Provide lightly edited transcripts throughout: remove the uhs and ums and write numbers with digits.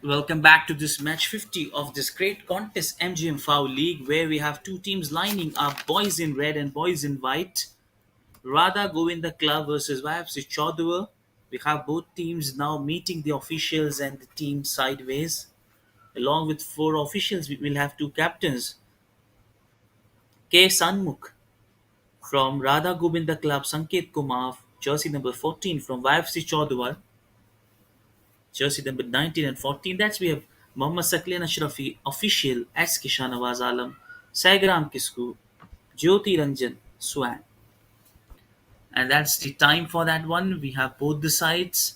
Welcome back to this match 50 of this great contest MGM-FAO League where we have two teams lining up, boys in red and boys in white. Radhagobinda Club versus YAFC Choudwar. We have both teams now meeting the officials and the team sideways. Along with four officials, we will have two captains. K. Sanmukh from Radhagobinda Club, Sanket Kumar, jersey number 14 from YFC Choudwar, jersey number 19 and 14. That's we have Mohammad Sakleen Ashrafi, official, S. Kishanawaz Alam, Saigram Kisku, Jyoti Ranjan, Swan. And that's the time for that one. We have both the sides.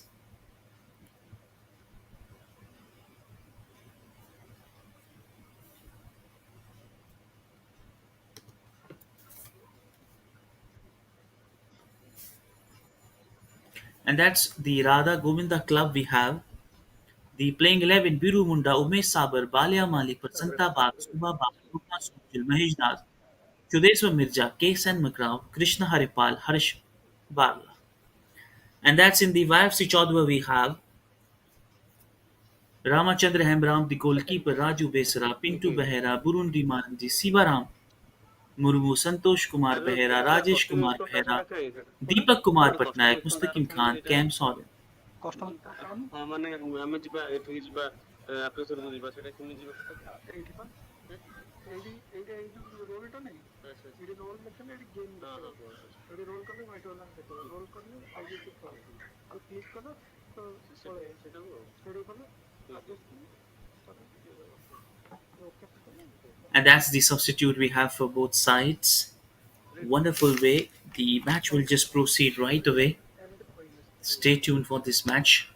And that's the Radha Govinda Club we have. The playing 11 Biru Munda, Umesh Sabar, Balia Malik, Prasanta Bag, Subha Bag, Rupna Sujil, Mahesh Das, Chudeswa Mirza, K. Sen Makrao, Krishna Haripal, Harish Barla. And that's in the YFC Chaudhwa we have Ramachandra Hembram, the goalkeeper, Raju Besara, Pintu Behera, Burundi Marandi, Sivaram Murmu, Santosh Kumar Behera, Rajesh Kumar Behera, Deepak Kumar Patnaik, Mustaqim Khan, Cam Soren. And that's the substitute we have for both sides. Wonderful way. The match will just proceed right away. Stay tuned for this match.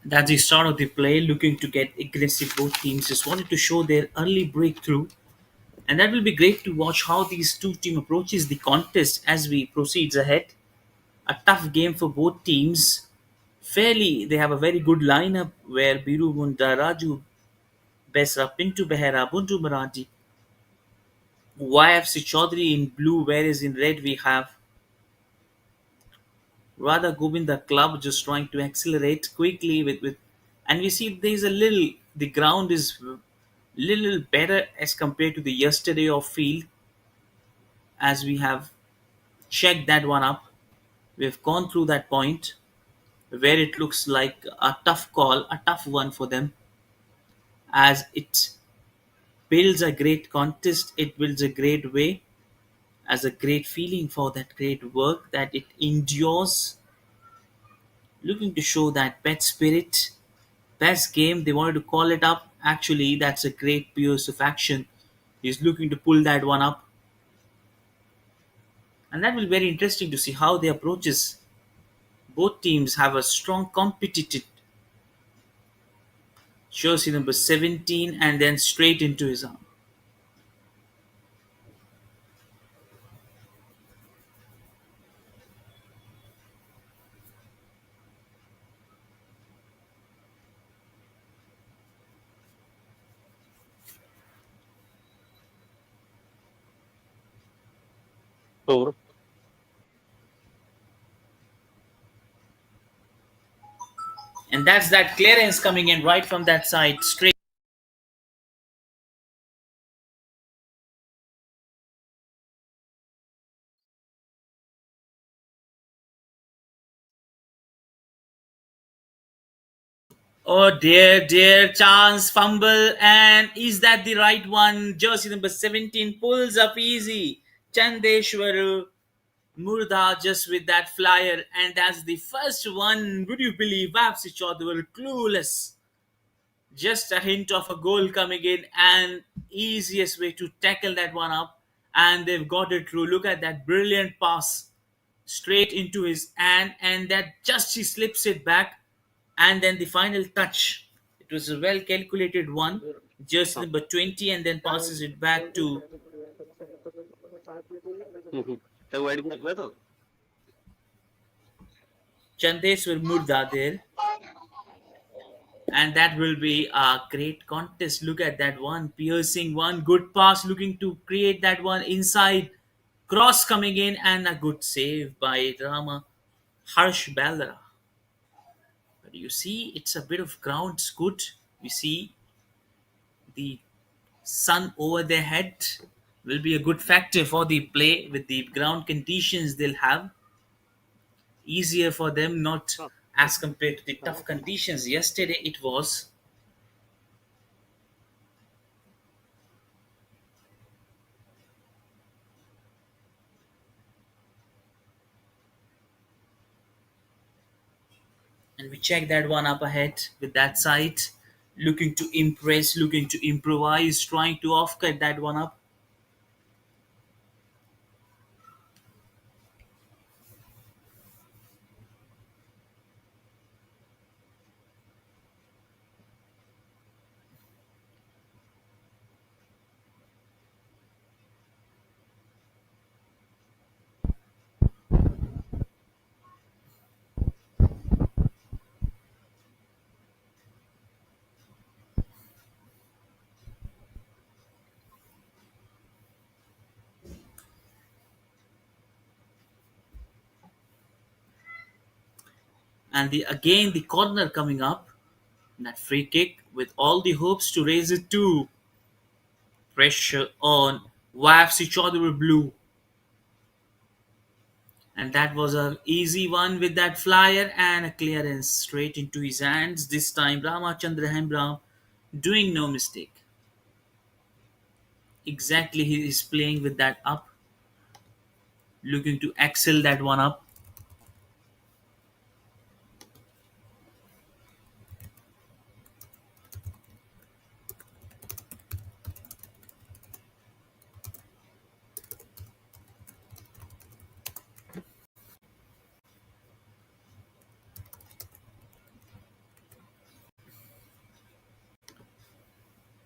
That's the start of the play, looking to get aggressive. Both teams just wanted to show their early breakthrough, and that will be great to watch how these two team approaches the contest as we proceeds ahead. A tough game for both teams. Fairly, they have a very good lineup where Biru Munda, Raju Besra, Pintu Behera, Buntu Marathi, YFC Chaudhary in blue, whereas in red we have Radha Govinda Club just trying to accelerate quickly with and we see there's a little the ground is little better as compared to the yesterday of field as we have checked that one up. We've gone through that point where it looks like a tough call, a tough one for them as it builds a great contest, it builds a great way as a great feeling for that great work that it endures, looking to show that pet spirit. Best game, they wanted to call it up Actually, that's a great piece of action. He's looking to pull that one up, and that will be very interesting to see how they approaches. Both teams have a strong competitive jersey number 17 and then straight into his arm. Four. And that's that clearance coming in right from that side straight. Oh dear, dear, chance, fumble, and is that the right one? Jersey number 17 pulls up easy. Chandeshwaru Murda just with that flyer, and that's the first one. Would you believe YAFC Choudwar clueless? Just a hint of a goal coming in, and easiest way to tackle that one up, and they've got it through. Look at that brilliant pass straight into his hand, and that just he slips it back, and then the final touch. It was a well calculated one, just Huh. number 20, and then passes it back to Mhm. The wedding like weather. Chandeswar Murda there. And that will be a great contest. Look at that one, piercing one, good pass, looking to create that one inside, cross coming in, and a good save by Rama Harsh Bala. But you see, it's a bit of ground's good. You see, the sun over their head will be a good factor for the play with the ground conditions they'll have. Easier for them, not Huh. as compared to the tough conditions yesterday it was. And we check that one up ahead with that side, looking to impress, looking to improvise, trying to offcut that one up. And the again the corner coming up, that free kick with all the hopes to raise it to pressure on YFC Chaudhary Blue. And that was a easy one with that flyer and a clearance straight into his hands. This time Ramachandra Hembram doing no mistake. Exactly, he is playing with that up, looking to excel that one up.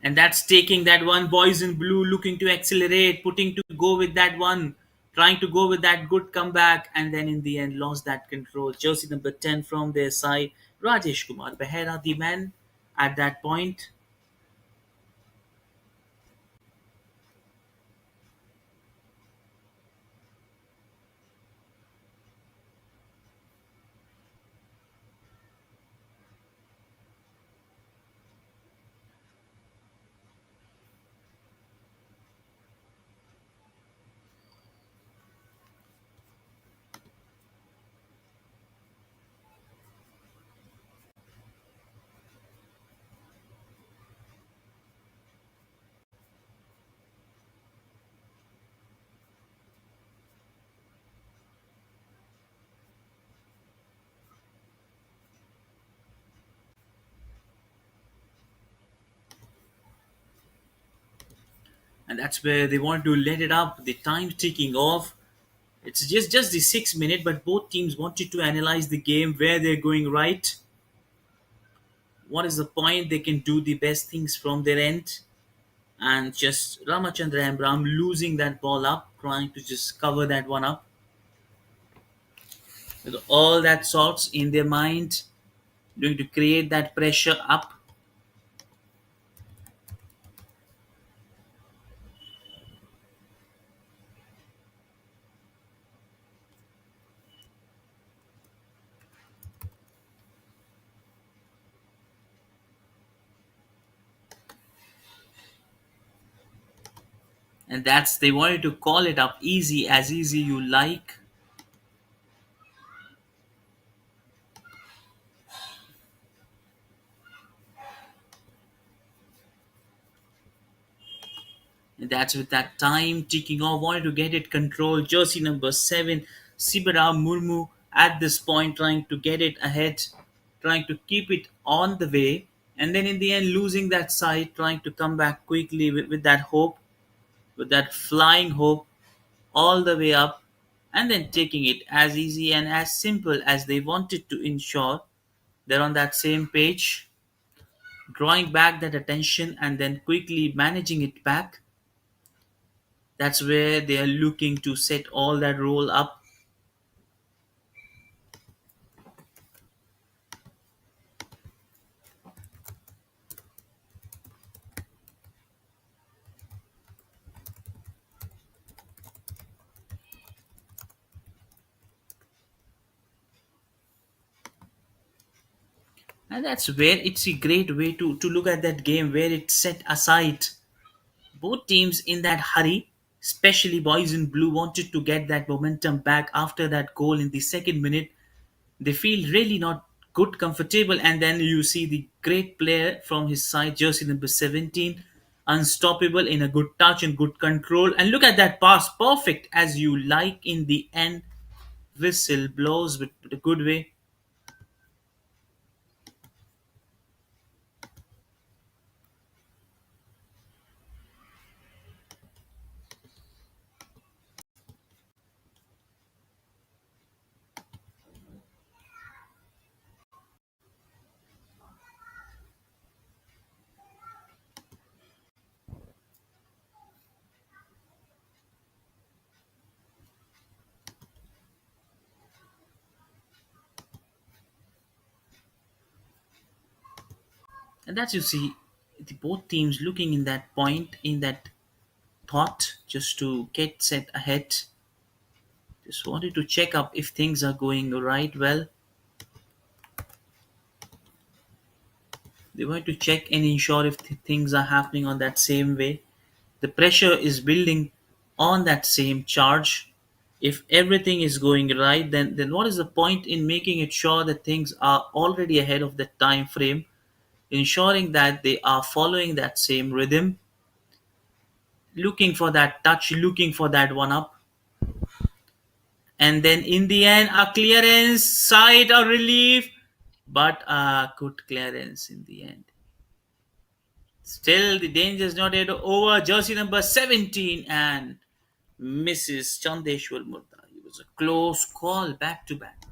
And that's taking that one, boys in blue looking to accelerate, putting to go with that one, trying to go with that good comeback, and then in the end lost that control. Jersey number 10 from their side, Rajesh Kumar Behera, the man at that point. and that's where they want to let it up. The time ticking off. It's just the 6 minute, but both teams wanted to analyze the game, where they're going right, what is the point they can do the best things from their end, and just Ramachandra and Bram losing that ball up, trying to just cover that one up with all that sorts in their mind, going to create that pressure up. And that's they wanted to call it up easy as easy you like. And that's with that time ticking off, wanted to get it controlled. Jersey number 7, Sibara Murmu, at this point trying to get it ahead, trying to keep it on the way, and then in the end losing that side, trying to come back quickly with that hope, with that flying hope, all the way up, and then taking it as easy and as simple as they wanted to ensure they're on that same page, drawing back that attention and then quickly managing it back. That's where they are looking to set all that roll up. And that's where it's a great way to look at that game, where it's set aside. Both teams in that hurry, especially boys in blue, wanted to get that momentum back after that goal in the second minute. They feel really not good, comfortable, and then you see the great player from his side, jersey number 17, unstoppable in a good touch and good control. And look at that pass, perfect as you like in the end. Whistle blows with a good way. And that's you see the both teams looking in that point, in that thought, just to get set ahead. Just wanted to check up if things are going right well. They want to check and ensure if things are happening on that same way. The pressure is building on that same charge. If everything is going right, then what is the point in making it sure that things are already ahead of the time frame, ensuring that they are following that same rhythm, looking for that touch, looking for that one up, and then in the end a clearance, side or relief, but a good clearance in the end. Still, the danger is not yet over. Jersey number 17 and Mrs. Chandeshwar Murtha. It was a close call, back to back.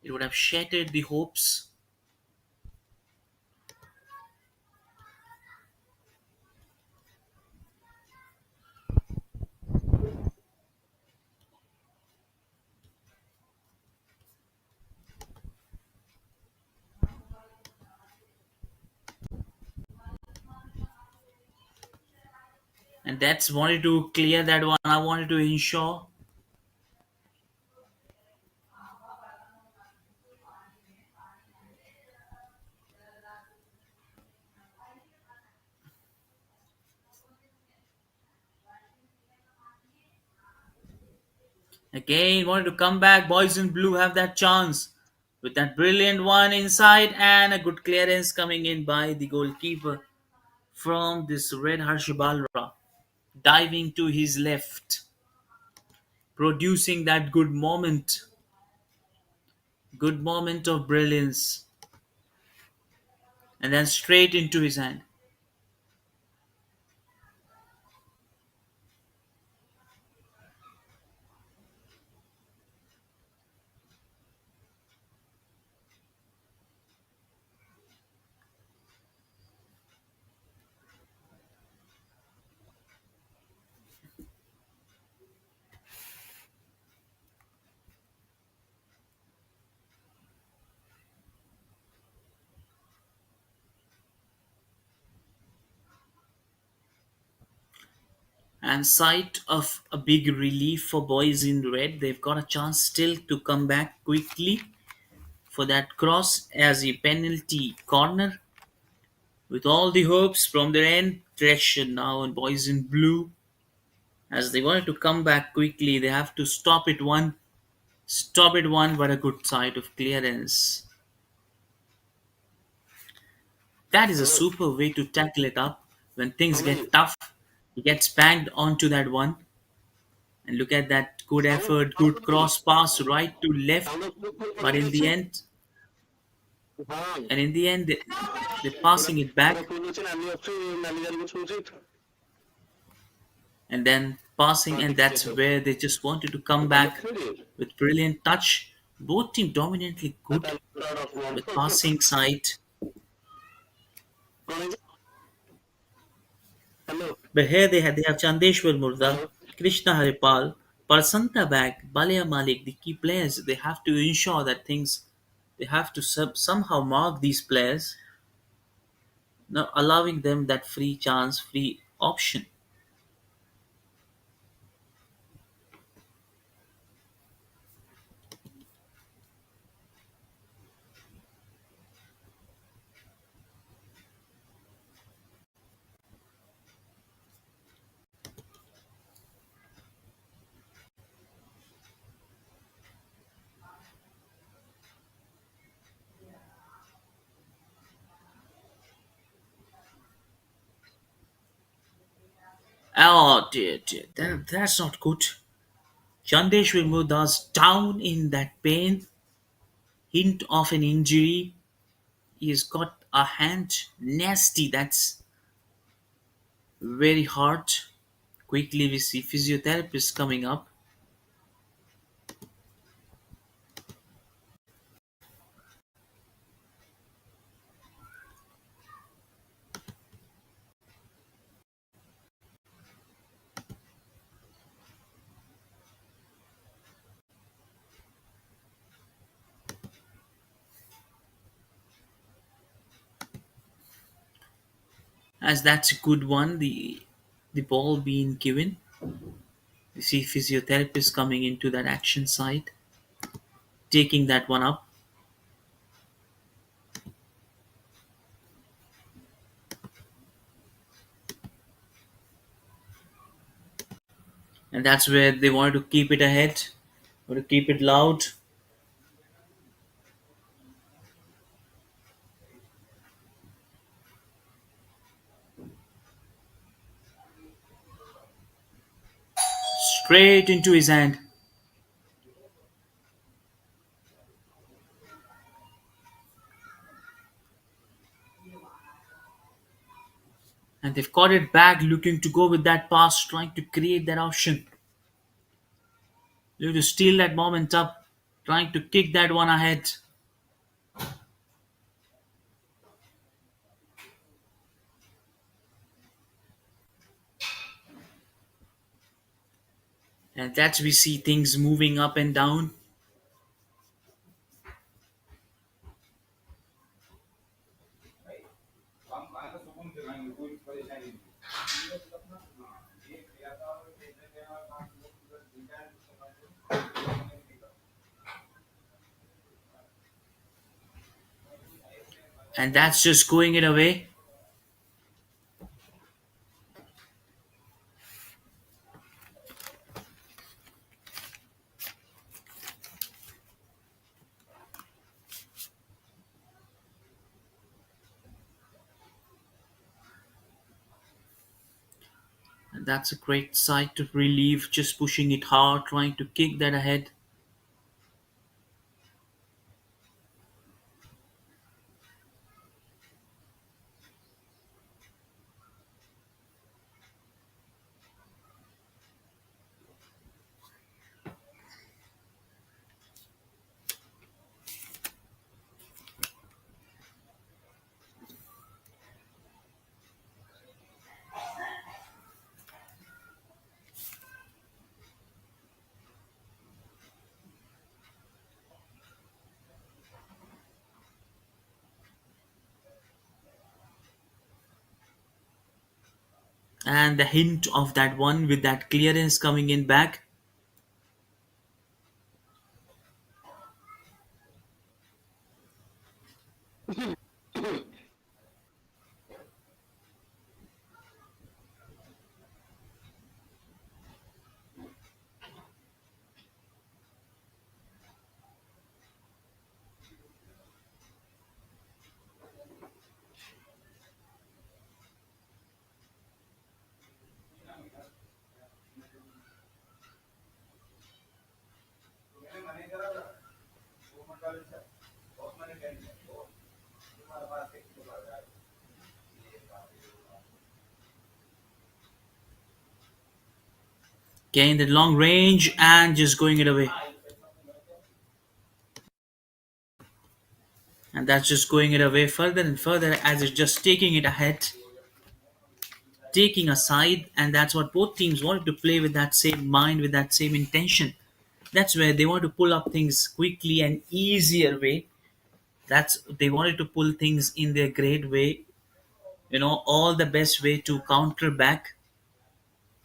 It would have shattered the hopes. And that's wanted to clear that one. I wanted to ensure. Again, wanted to come back. Boys in blue have that chance. With that brilliant one inside and a good clearance coming in by the goalkeeper from this red Harshabalra, diving to his left, producing that good moment of brilliance, and then straight into his hand. And sight of a big relief for boys in red. They've got a chance still to come back quickly for that cross as a penalty corner with all the hopes from their end direction now on boys in blue. As they wanted to come back quickly, they have to stop it one, but a good sight of clearance. That is a Hello. super way to tackle it up when things Hello. get tough. He gets banged onto that one. And look at that good Hello. effort, good Hello. cross pass right to left. Hello. But in the end, Hi. they're passing it Hello. back Hello. Nani ଅଛି ନାନୀ ଜାଣିକି ଶୁଣୁଛି and then passing, ହଁ and ଟିକେ that's where they just wanted to come ଭଲ back ଖେଳି with brilliant touch. Both team dominantly ଆଉ good ତାହେଲେ proud of one with passing side. କଣ ହେଇଛି hello But here they have Chandeshwar Murda, hello Krishna Haripal, Parsanta Bag, Balia Malik, the key players. They have to ensure that things they have to somehow mark these players, not allowing them that free chance, free option. Oh dear, that's not good. Chandeshwar Murda's down in that pain, hint of an injury. He's got a hand nasty. That's very hard. Quickly we see physiotherapists coming up, as that's a good one. The ball being given. You see physiotherapists coming into that action side, taking that one up, and that's where they wanted to keep it ahead, want to keep it loud. Straight into his hand. And they've got it back, looking to go with that pass, trying to create that option. Looking to steal that moment up, trying to kick that one ahead. And that's we see things moving up and down. And that's just going it away. And that's a great sight of relief, just pushing it hard, trying to kick that ahead. And the hint of that one with that clearance coming in back. Getting the long range and just going it away. And that's just going it away further and further as it's just taking it ahead, taking a side, and that's what both teams wanted to play with that same mind, with that same intention. That's where they want to pull up things quickly and easier way. That's they wanted to pull things in their great way, all the best way to counter back,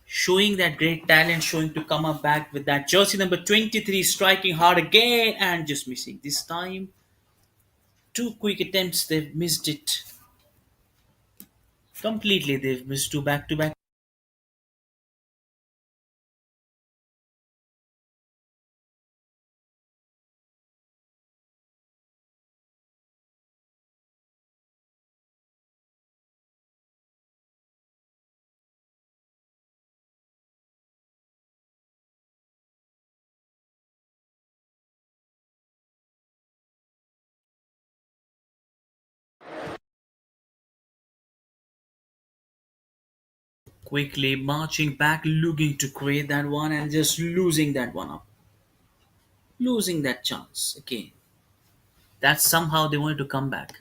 showing that great talent, showing to come up back with that jersey number 23 striking hard again and just missing. This time, two quick attempts, they've missed it completely. They've missed two back to back. Quickly marching back, looking to create that one and just losing that one up. Losing that chance again. That's somehow they wanted to come back.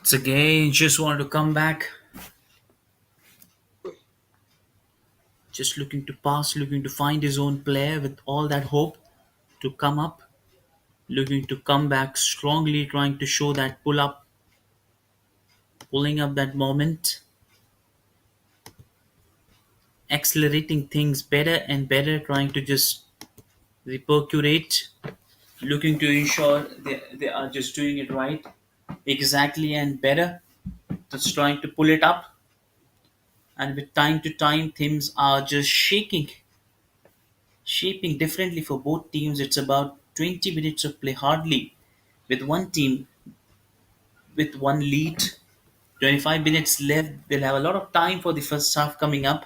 It's again just wanted to come back. Just looking to pass, looking to find his own player with all that hope to come up. Looking to come back strongly, trying to show that pull up, pulling up that moment, accelerating things better and better, trying to just reperculate, looking to ensure they are just doing it right, exactly and better, just trying to pull it up. And with time to time, things are just shaping differently for both teams. It's about 20 minutes of play hardly with one team with one lead. 25 minutes left. They'll have a lot of time for the first half coming up.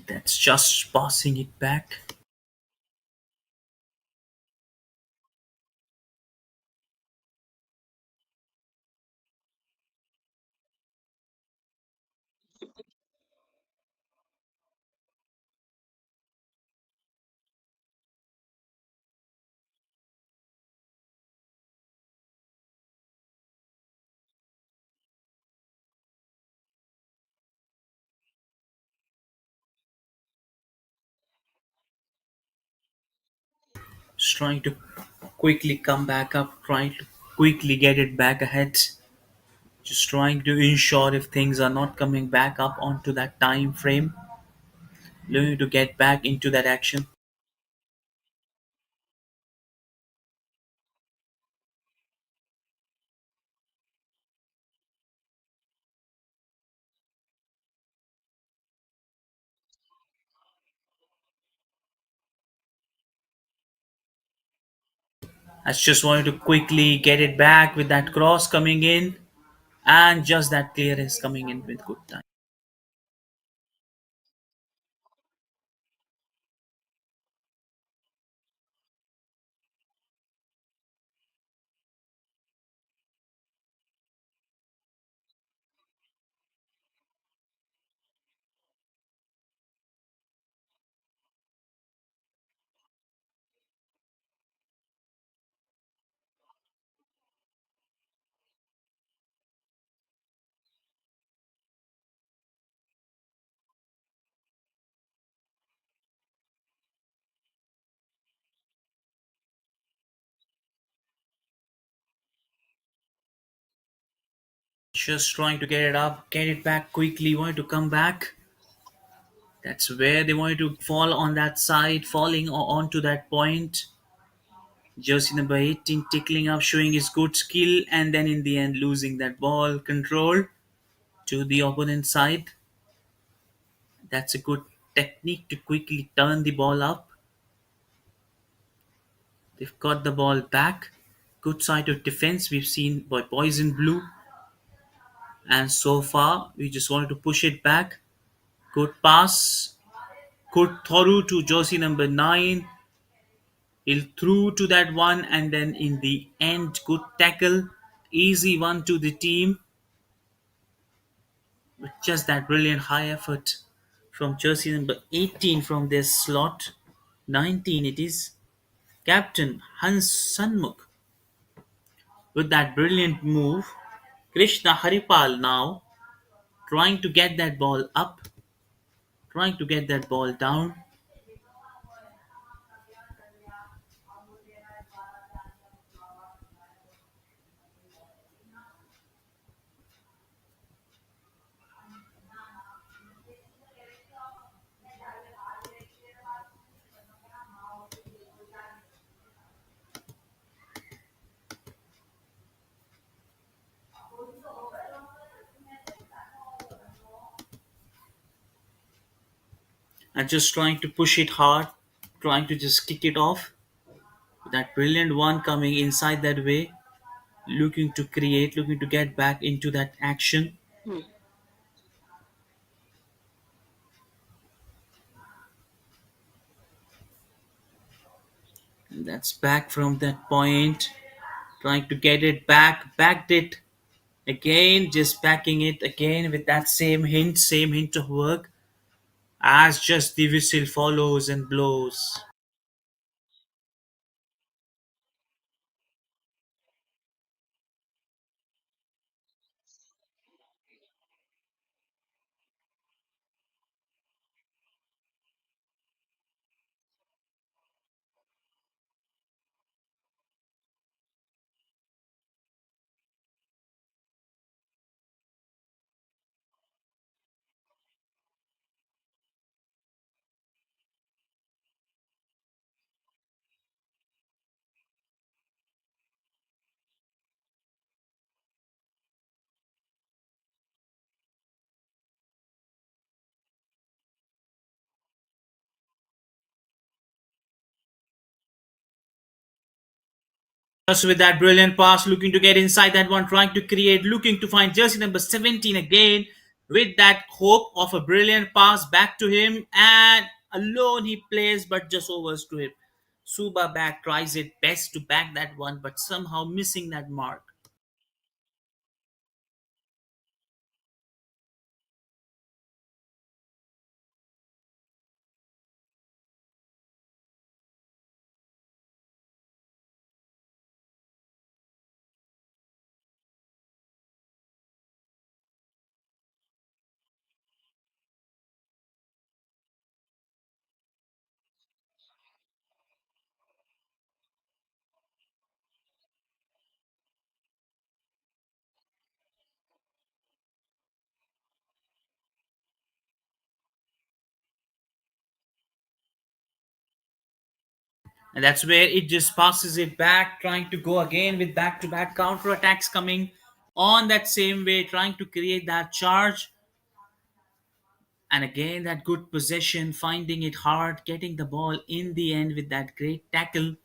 That's just passing it back. Just trying to quickly come back up, trying to quickly get it back ahead. Just trying to ensure if things are not coming back up onto that time frame, looking to get back into that action. I just wanted to quickly get it back with that cross coming in and just that clearance coming in with good time. Just trying to get it up, get it back quickly, wanted to come back. That's where they wanted to fall on that side, falling onto that point. Jersey number 18 tickling up, showing his good skill, and then in the end losing that ball control to the opponent side. That's a good technique to quickly turn the ball up. They've got the ball back. Good side of defense we've seen by Boys in Blue. And so far, we just wanted to push it back. Good pass. Good through to jersey number 9. He'll through to that one, and then in the end, good tackle. Easy one to the team. With just that brilliant high effort from jersey number 18 from their slot. 19 it is. Captain Hans Sanmukh with that brilliant move. Krishna Haripal now trying to get that ball up, trying to get that ball down. And just trying to push it hard, trying to just kick it off. That brilliant one coming inside that way, looking to create, looking to get back into that action. And that's back from that point, trying to get it back, backed it again, just backing it again with that same hint of work as just the whistle follows and blows. Just with that brilliant pass, looking to get inside that one, trying to create, looking to find jersey number 17 again with that hope of a brilliant pass back to him. And alone he plays, but just overs to him. Suba back tries it best to back that one, but somehow missing that mark. And that's where it just passes it back, trying to go again with back to back counter attacks coming on that same way, trying to create that charge. And again, that good possession, finding it hard, getting the ball in the end with that great tackle,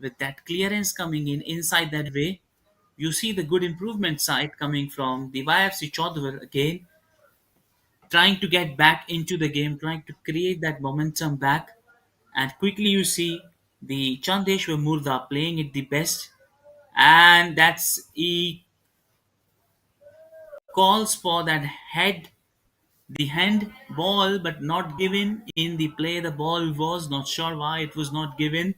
with that clearance coming in inside that way. You see the good improvement side coming from the YFC Choudwar again, trying to get back into the game, trying to create that momentum back. And quickly you see the Chandeshwar Murda playing it the best. And that's he calls for that head, the hand ball, but not given in the play. The ball was not sure why it was not given.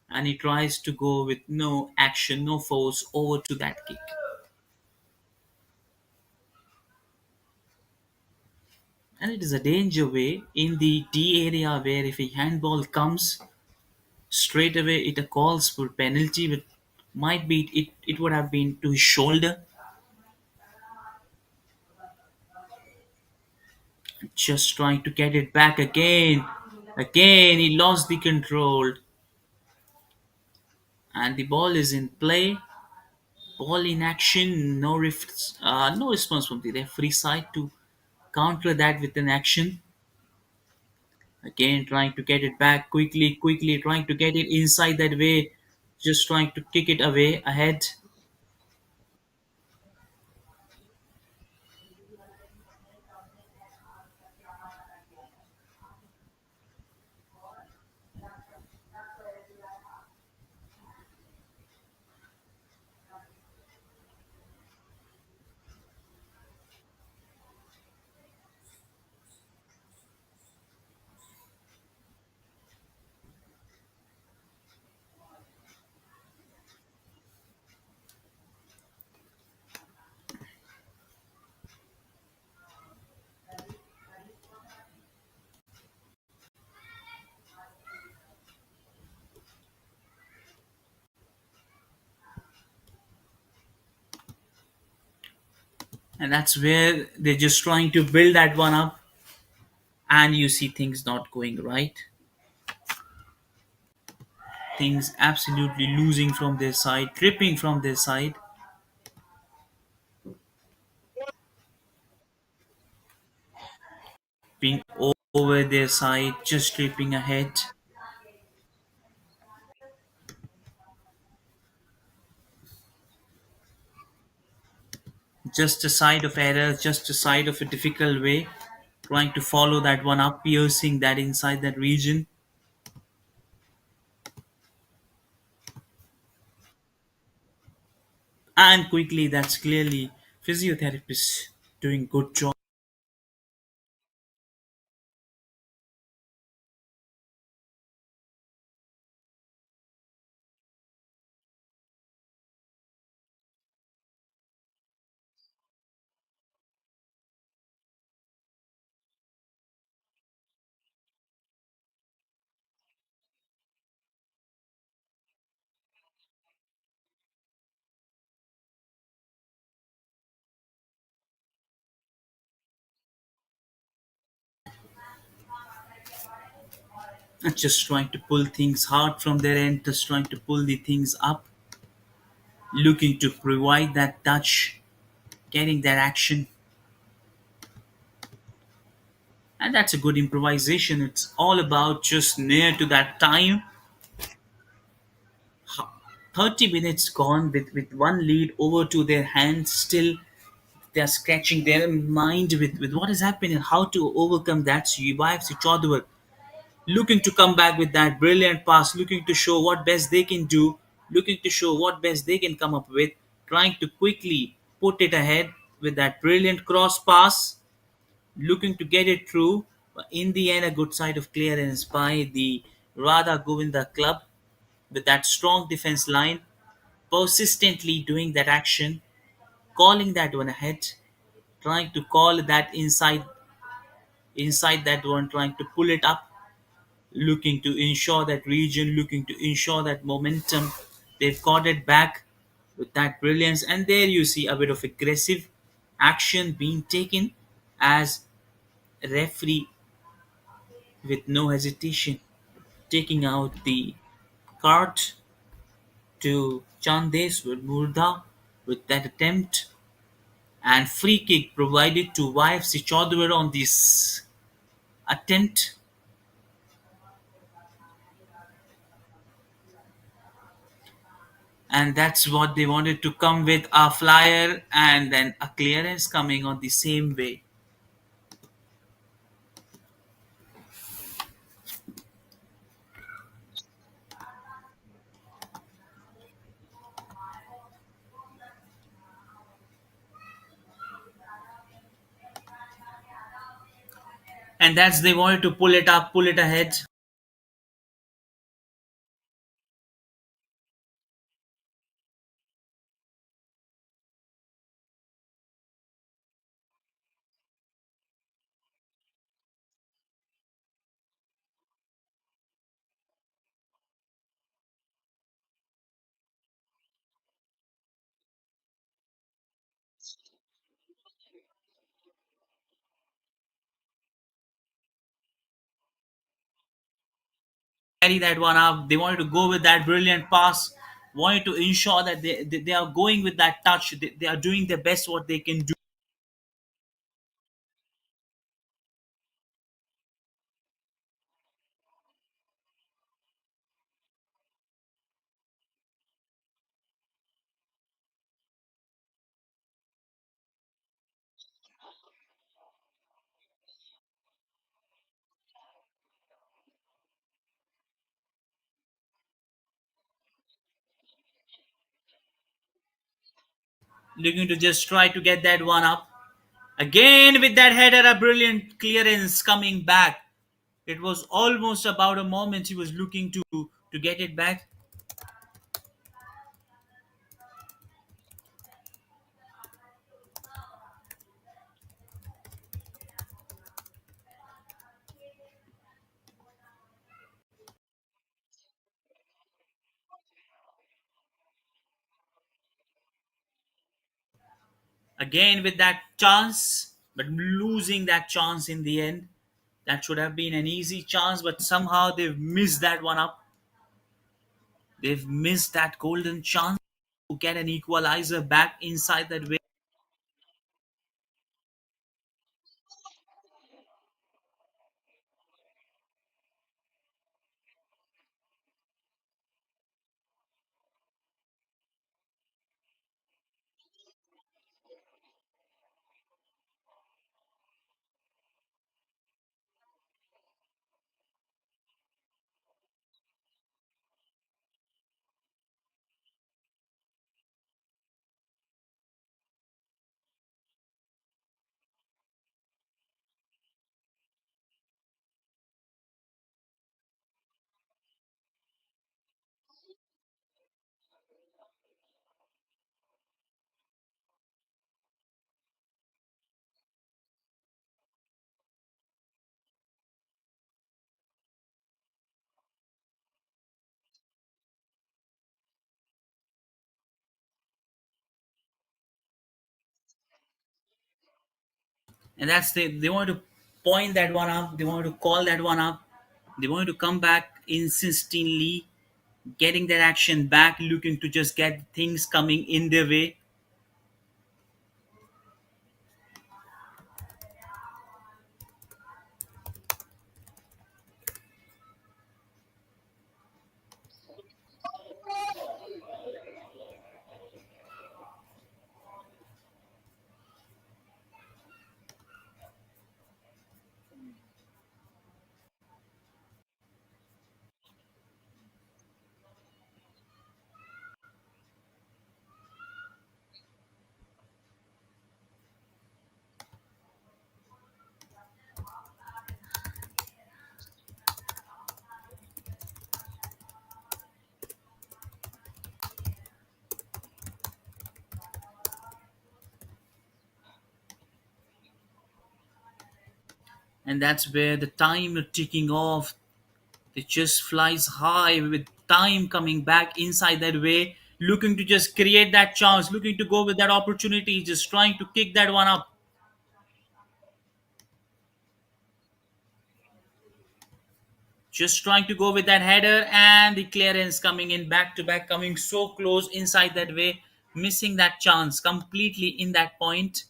And he tries to go with no action, no force over to that kick. And it is a danger way in the D area where if a handball comes straight away, it calls for penalty, but might be it would have been to his shoulder. Just trying to get it back again. Again, he lost the control. And the ball is in play. Ball in action. No response from the referee side to counter that with an action. Again, trying to get it back quickly, trying to get it inside that way. Just trying to kick it away ahead. And that's where they're just trying to build that one up. And you see things not going right. Things absolutely losing from their side, tripping from their side, being over their side, just tripping ahead. Just a side of error, just a side of a difficult way, trying to follow that one up, piercing that inside that region. And quickly, that's clearly physiotherapist doing good job. And just trying to pull things hard from their end, just trying to pull the things up, looking to provide that touch, getting that action. And that's a good improvisation. It's all about just near to that time. 30 minutes gone with one lead over to their hands. Still, they're scratching their mind with what has happened and how to overcome that. So YFC Choudwar looking to come back with that brilliant pass, looking to show what best they can do, looking to show what best they can come up with, trying to quickly put it ahead with that brilliant cross pass, looking to get it through. But in the end, a good side of clearance by the Radhagobinda Club with that strong defense line, persistently doing that action, calling that one ahead, trying to call that inside that one, trying to pull it up, looking to ensure that region, looking to ensure that momentum. They've got it back with that brilliance, and there you see a bit of aggressive action being taken as referee with no hesitation taking out the card to Chandeswar Murda with that attempt, and free kick provided to YFC Choudwar on this attempt. And that's what they wanted to come with, a flyer and then a clearance coming on the same way. And that's they wanted to pull it up, pull it ahead. carry that one up. They wanted to go with that brilliant pass, wanted to ensure that they are going with that touch. They are doing their best what they can do. Looking to just try to get that one up. Again with that header, a brilliant clearance coming back. It was almost about a moment he was looking to get it back. Again with that chance, but losing that chance in the end. That should have been an easy chance, but somehow they've missed that one up. They've missed that golden chance to get an equalizer back inside that way. And that's they wanted to point that one up. They wanted to call that one up. They wanted to come back insistently, getting that action back, looking to just get things coming in their way. And that's where the time ticking off. It just flies high with time coming back inside that way, looking to just create that chance, looking to go with that opportunity, just trying to kick that one up. Just trying to go with that header and the clearance coming in back to back, coming so close inside that way, missing that chance completely in that point.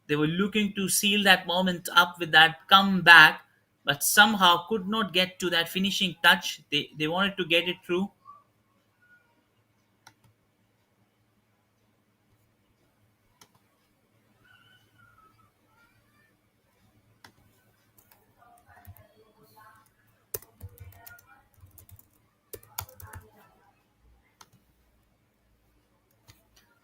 They were looking to seal that moment up with that comeback, but somehow could not get to that finishing touch. They wanted to get it through.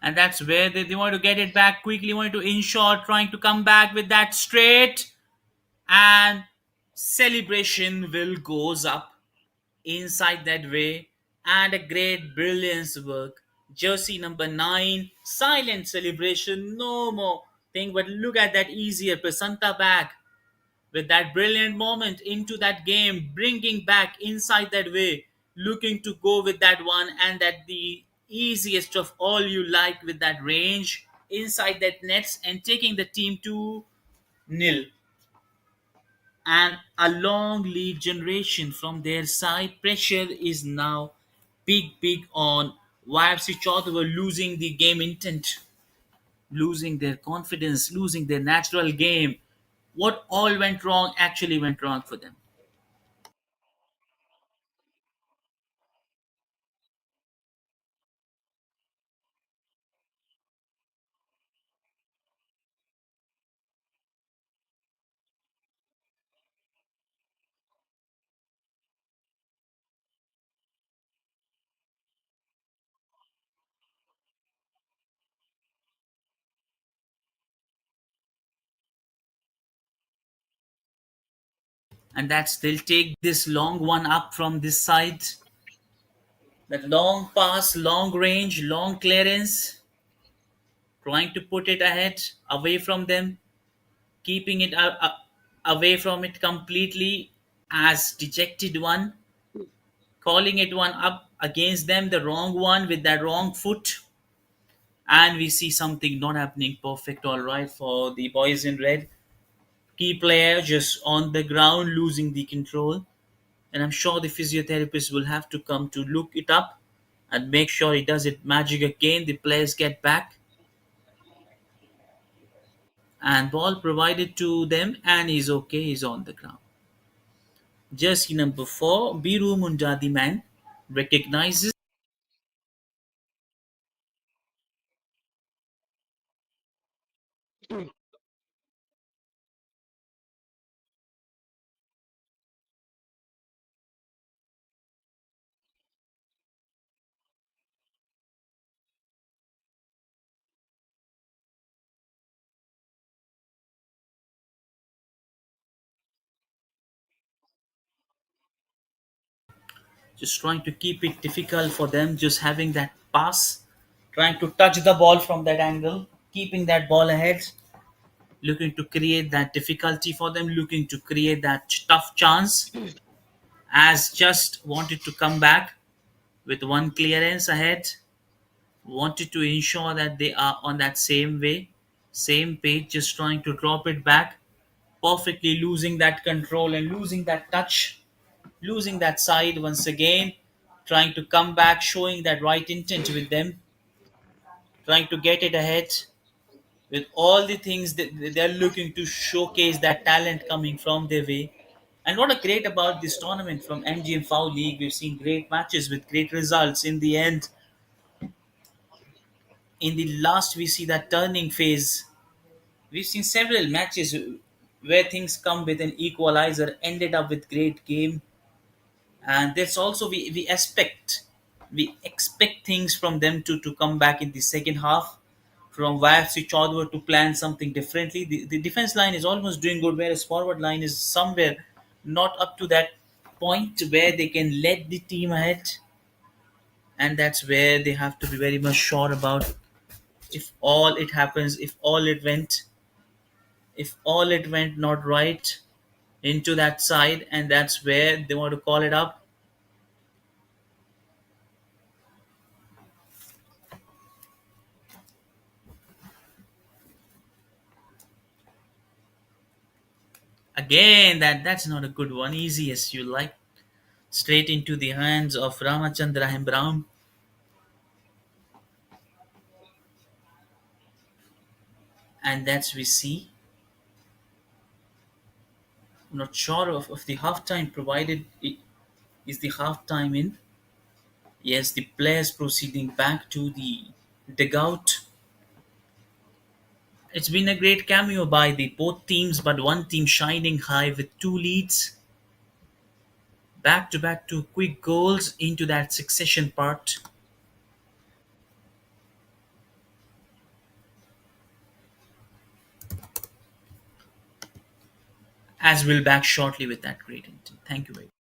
And that's where they want to get it back quickly, want to ensure, trying to come back with that straight, and celebration will goes up inside that way, and a great brilliance work. Jersey number 9, silent celebration, no more thing, but look at that easier Prasanta back with that brilliant moment into that game, bringing back inside that way, looking to go with that one, and that the easiest of all you like with that range inside that nets and taking the team to nil. and a long lead generation from their side. Pressure is now big on YFC Choudwar, losing the game intent, losing their confidence, losing their natural game. What all went wrong actually went wrong for them. And that's they'll take this long one up from this side. That long pass, long range, long clearance, trying to put it ahead, away from them, keeping it away from it completely as dejected one, calling it one up against them, the wrong one with that wrong foot. And we see something not happening perfect, all right, for the boys in red. Key player just on the ground losing the control. And I'm sure the physiotherapist will have to come to look it up and make sure he does it magic again. The players get back and ball provided to them, and he's okay, he's on the ground. Jersey number 4, Biru Mundadi man, recognizes, just trying to keep it difficult for them, just having that pass, trying to touch the ball from that angle, keeping that ball ahead, looking to create that difficulty for them, looking to create that tough chance, as just wanted to come back with one clearance ahead, wanted to ensure that they are on that same way, same page, just trying to drop it back, perfectly losing that control and losing that touch, losing that side once again, trying to come back, showing that right intent with them, trying to get it ahead with all the things that they're looking to showcase that talent coming from their way. And what a great about this tournament from MGM-FAO League, we've seen great matches with great results. In the end, in the last, we see that turning phase. We've seen several matches where things come with an equalizer, ended up with great game, and there's also we expect things from them to come back in the second half. From YFC Choudwar to plan something differently. The defense line is almost doing good, whereas forward line is somewhere not up to that point where they can let the team ahead, and that's where they have to be very much sure about. If all it happens, if all it went not right into that side, and that's where they want to call it up. Again, that's not a good one. Easy as you like, straight into the hands of Ramachandra Brown, and that's we see. I'm not sure of the halftime provided. Is the halftime in? Yes, the players proceeding back to the dugout. It's been a great cameo by the both teams, but one team shining high with two leads, back to back two quick goals into that succession part. As we'll back shortly with that great intent. Thank you very much.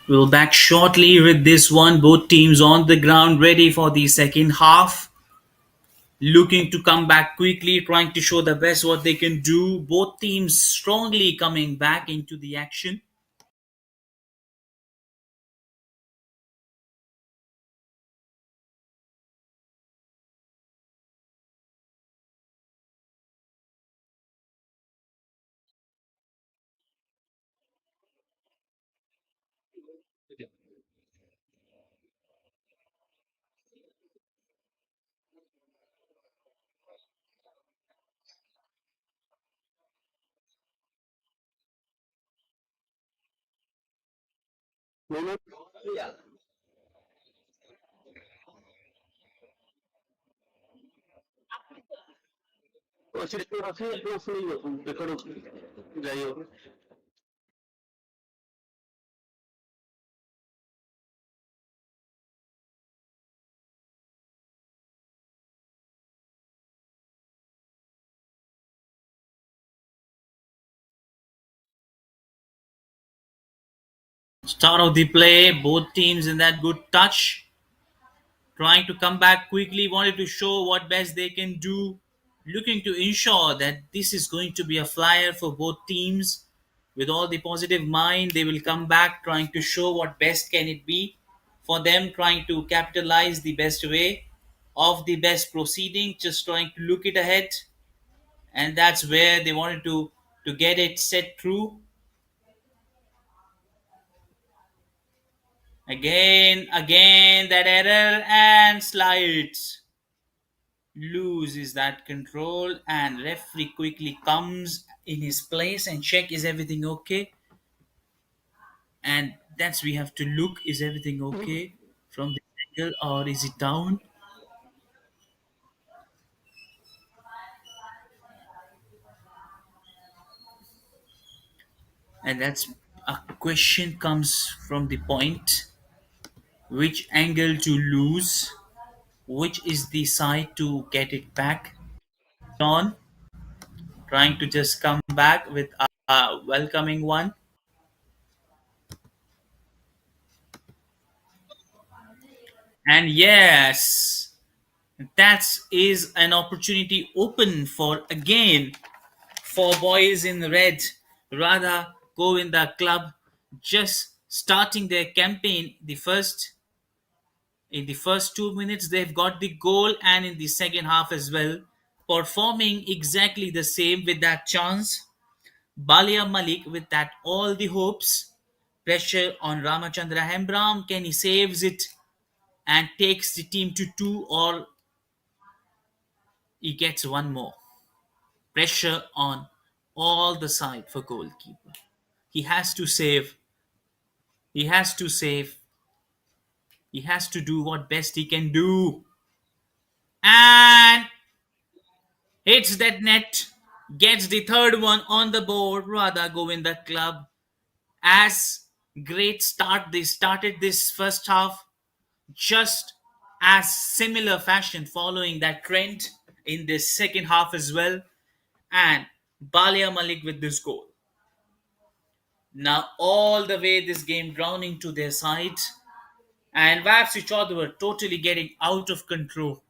We'll back shortly with this one. Both teams on the ground ready for the second half. Looking to come back quickly, trying to show the best what they can do. Both teams strongly coming back into the action. Moment. Assist আছে plus নেই এখন record যাই হোক Start of the play, both teams in that good touch, trying to come back quickly, wanted to show what best they can do, looking to ensure that this is going to be a flyer for both teams. With all the positive mind, they will come back trying to show what best can it be for them, trying to capitalize the best way of the best proceeding, just trying to look it ahead, and that's where they wanted to get it set through. Again, that error and slides. Loses that control, and referee quickly comes in his place and check is everything okay. And that's we have to look is everything okay from the angle or is it down. And that's a question comes from the point which angle to lose, which is the side to get it back on, trying to just come back with a welcoming one. And yes, that is an opportunity open for again for boys in red. Radha Govinda Club just starting their campaign. The first 2 minutes they've got the goal, and in the second half as well, performing exactly the same with that chance. Balia Malik with that all the hopes. Pressure on Ramachandra Hembram. Can he saves it and takes the team to two, or he gets one more? Pressure on all the side for goalkeeper. He has to save. He has to save. He has to do what best he can do. And hits that net. Gets the third one on the board. Radha Govinda Club. As great start. They started this first half just as similar fashion following that trend in the second half as well. And Balia Malik with this goal. Now all the way this game drowning to their side, and YAFC Choudwar totally getting out of control.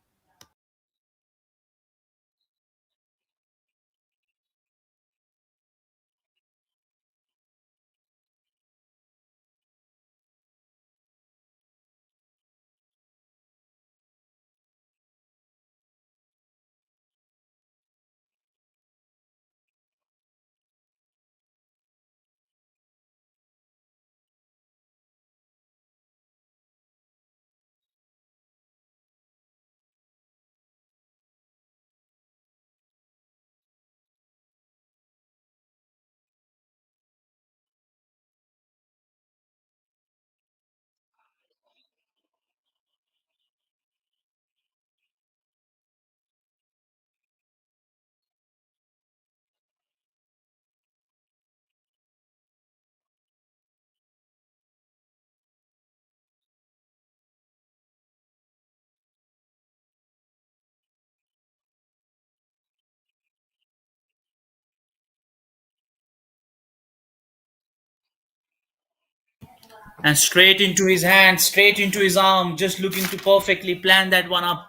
And straight into his hand, straight into his arm, just looking to perfectly plan that one up,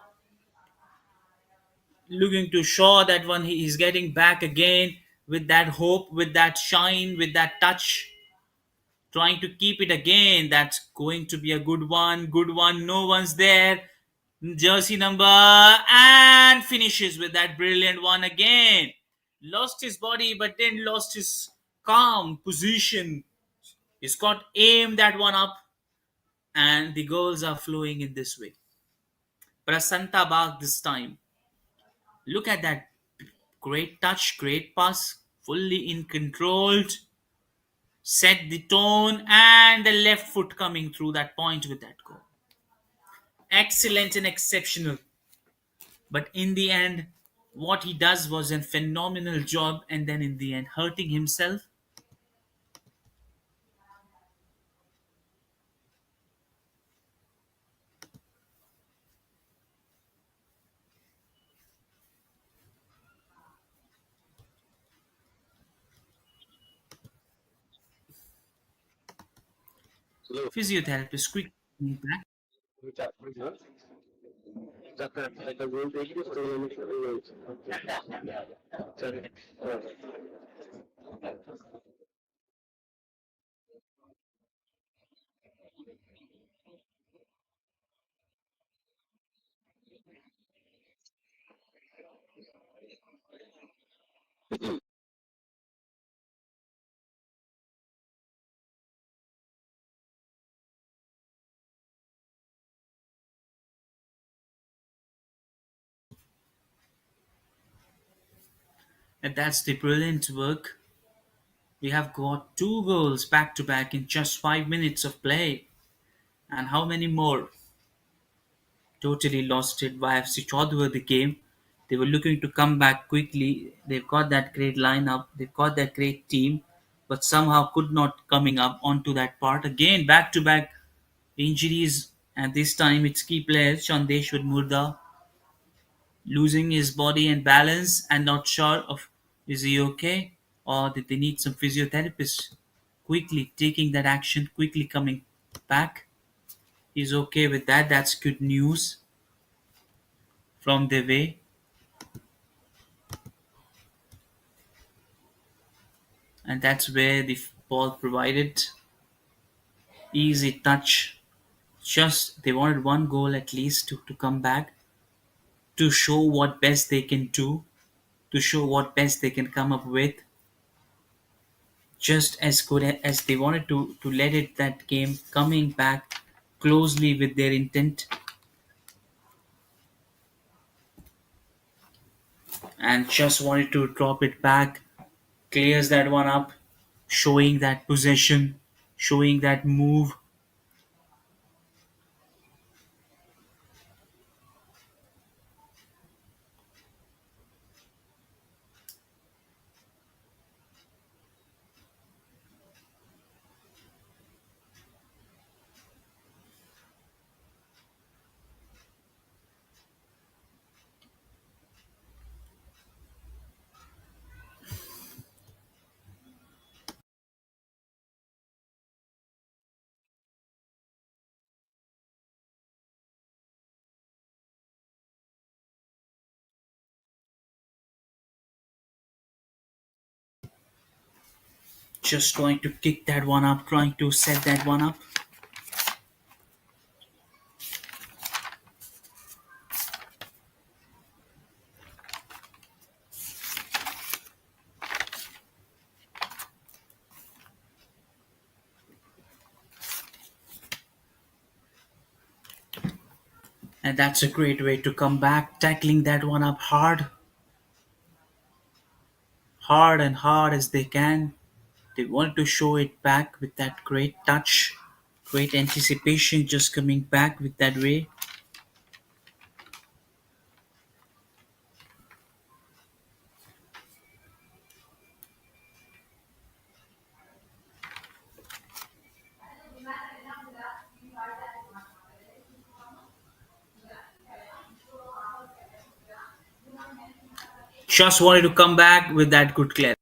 looking to show that one he's getting back again with that hope, with that shine, with that touch, trying to keep it again. That's going to be a good one, good one. No one's there. Jersey number and finishes with that brilliant one again. Lost his body, but then lost his calm position. He's got aim that one up, and the goals are flowing in this way. Prasanta Bag this time. Look at that great touch, great pass, fully in control. Set the tone, and the left foot coming through that point with that goal. Excellent and exceptional. But in the end, what he does was a phenomenal job, and then in the end, hurting himself. Hello. Physiotherapist quick back. And that's the brilliant work. We have got two goals back to back in just 5 minutes of play. And how many more? Totally lost it. YFC Choudwar the game. They were looking to come back quickly. They've got that great lineup. They've got that great team, but somehow could not coming up onto that part again. Back to back injuries, and this time it's key players Chandeshwar Murda losing his body and balance and not sure of is he okay or did they need some physiotherapists. Quickly taking that action, quickly coming back. He's okay with that. That's good news from the way. And that's where the ball provided easy touch. Just they wanted one goal at least to come back to show what best they can do, to show what best they can come up with. Just as good as they wanted to let it that game coming back closely with their intent and just wanted to drop it back, clears that one up, showing that possession, showing that move. Just trying to kick that one up, trying to set that one up. And that's a great way to come back, tackling that one up hard, hard and hard as they can. They want to show it back with that great touch, great anticipation, just coming back with that way. Just wanted to come back with that good clear.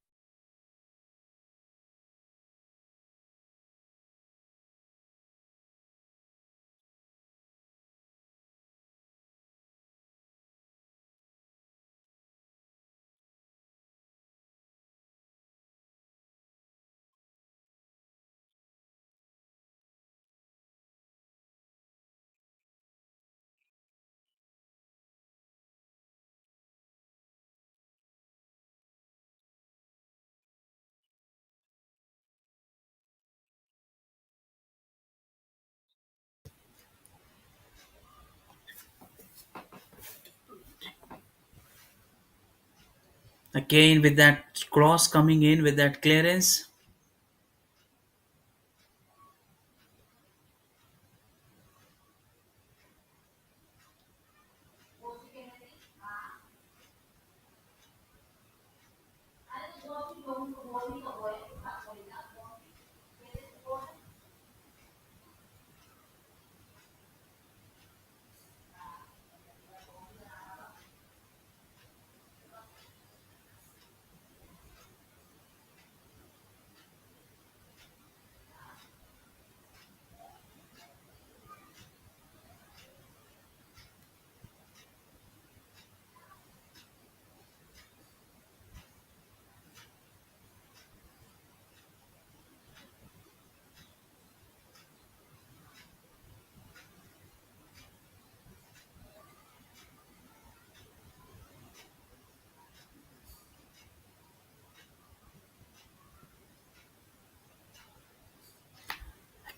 Kane with that cross coming in with that clearance.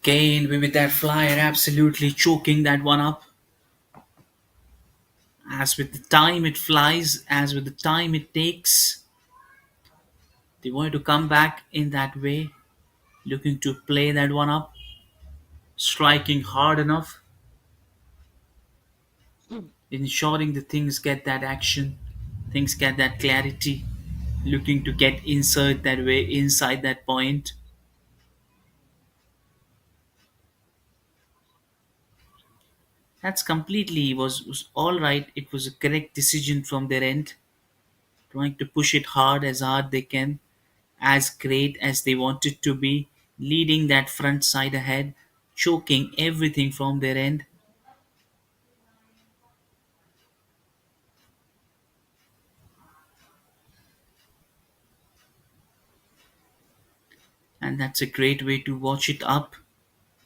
Kane with that flyer absolutely choking that one up. As with the time it flies, as with the time it takes, they wanted to come back in that way, looking to play that one up, striking hard enough, ensuring the things get that action, things get that clarity, looking to get insert that way inside that point. That's completely was all right. It was a correct decision from their end, trying to push it hard they can, as great as they wanted to be, leading that front side ahead, choking everything from their end. And that's a great way to watch it up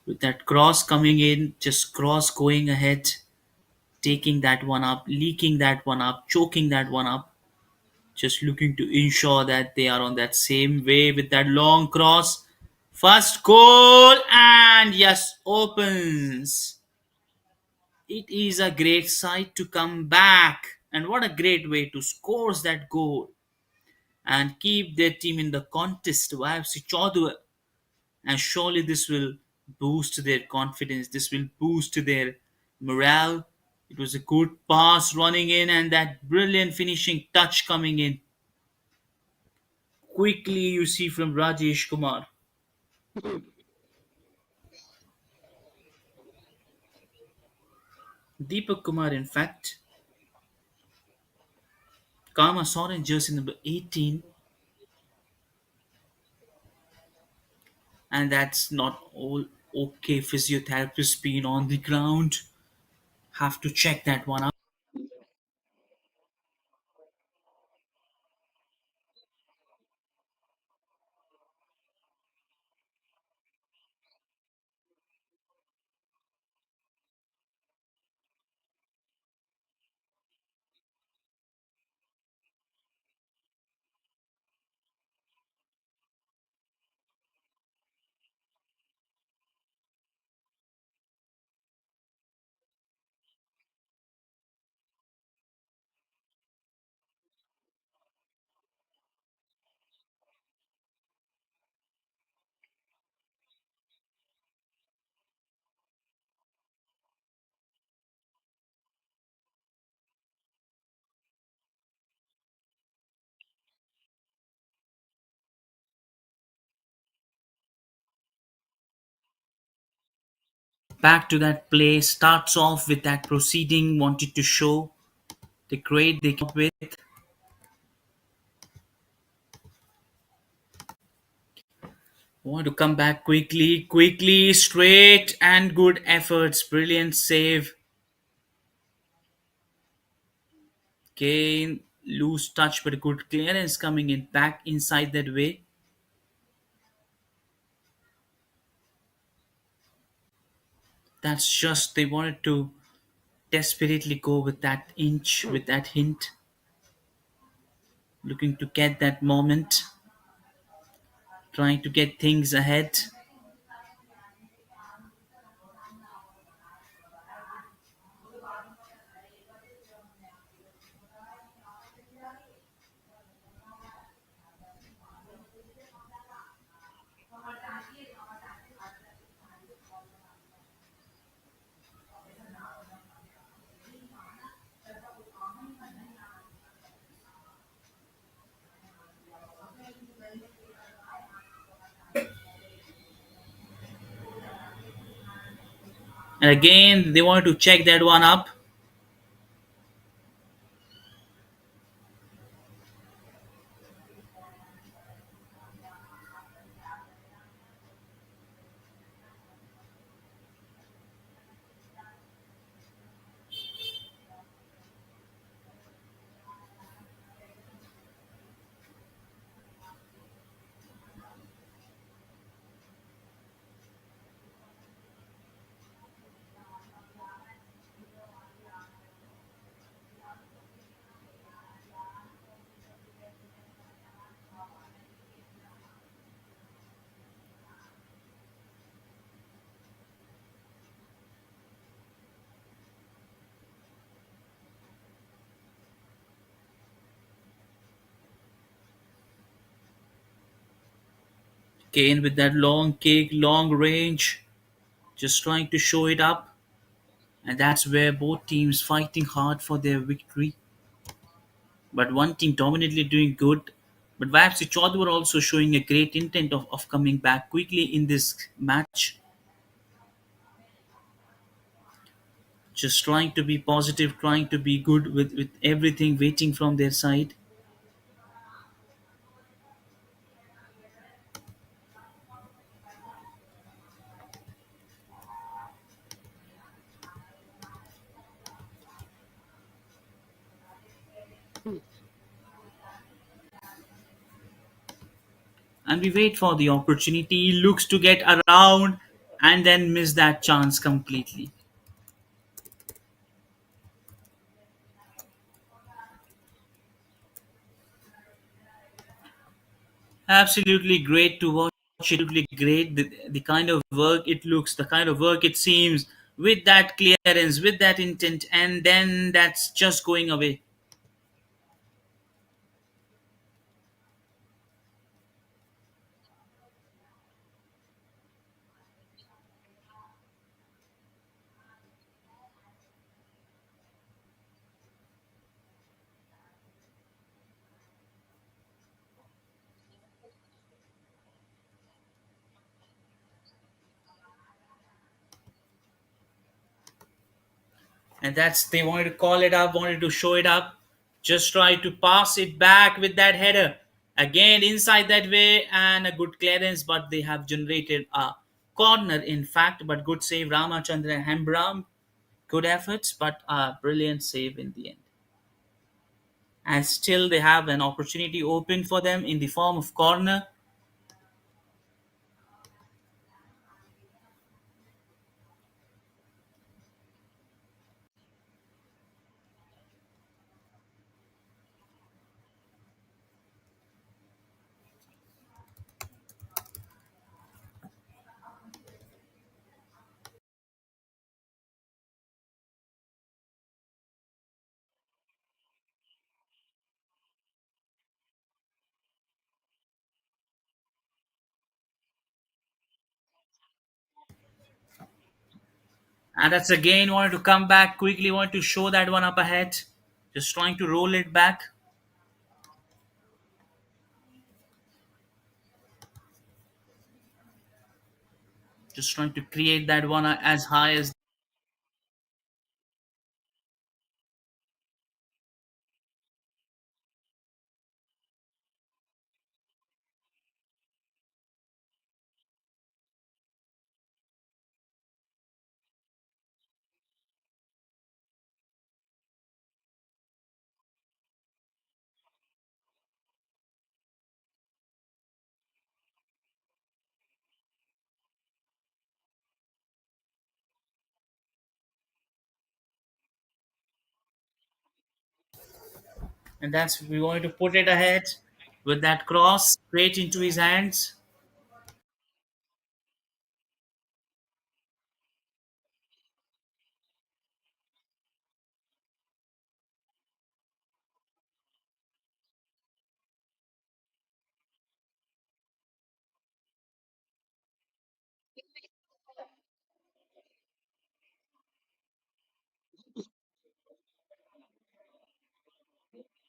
with that cross coming in, just cross going ahead, taking that one up, leaking that one up, choking that one up, just looking to ensure that they are on that same way with that long cross. First goal, and yes, opens. It is a great sight to come back, and what a great way to score that goal and keep their team in the contest. YFC Choudwar, and surely this will boost their confidence. This will boost their morale. It was a good pass running in, and that brilliant finishing touch coming in quickly. You see from Rajesh Kumar, Deepak Kumar, in fact, Kama Soren jersey number 18, and that's not all okay. Physiotherapist being on the ground, have to check that one out. Back to that play, starts off with that proceeding, wanted to show the grade they came up with. Want to come back quickly, straight and good efforts. Brilliant save. Kane, loose touch, but a good clearance coming in back inside that way. That's just, they wanted to desperately go with that inch, with that hint, looking to get that moment, trying to get things ahead. And again, they wanted to check that one up. Again, with that long kick, long range, just trying to show it up. And that's where both teams fighting hard for their victory. But one team dominantly doing good. But YAFC Choudwar also showing a great intent of coming back quickly in this match. Just trying to be positive, trying to be good with everything waiting from their side. And we wait for the opportunity. He looks to get around and then miss that chance completely. Absolutely great to watch. Absolutely great. The kind of work it looks, the kind of work it seems, with that clearance, with that intent, and then that's just going away. And that's they wanted to call it up, wanted to show it up. Just try to pass it back with that header. Again inside that way and a good clearance, but they have generated a corner in fact, but good save Ramachandra Hembram. Good efforts, but a brilliant save in the end. And still they have an opportunity open for them in the form of corner. And that's again wanted to come back quickly, wanted to show that one up ahead. Just trying to roll it back. Just trying to create that one as high as. And that's we wanted to put it ahead with that cross straight into his hands.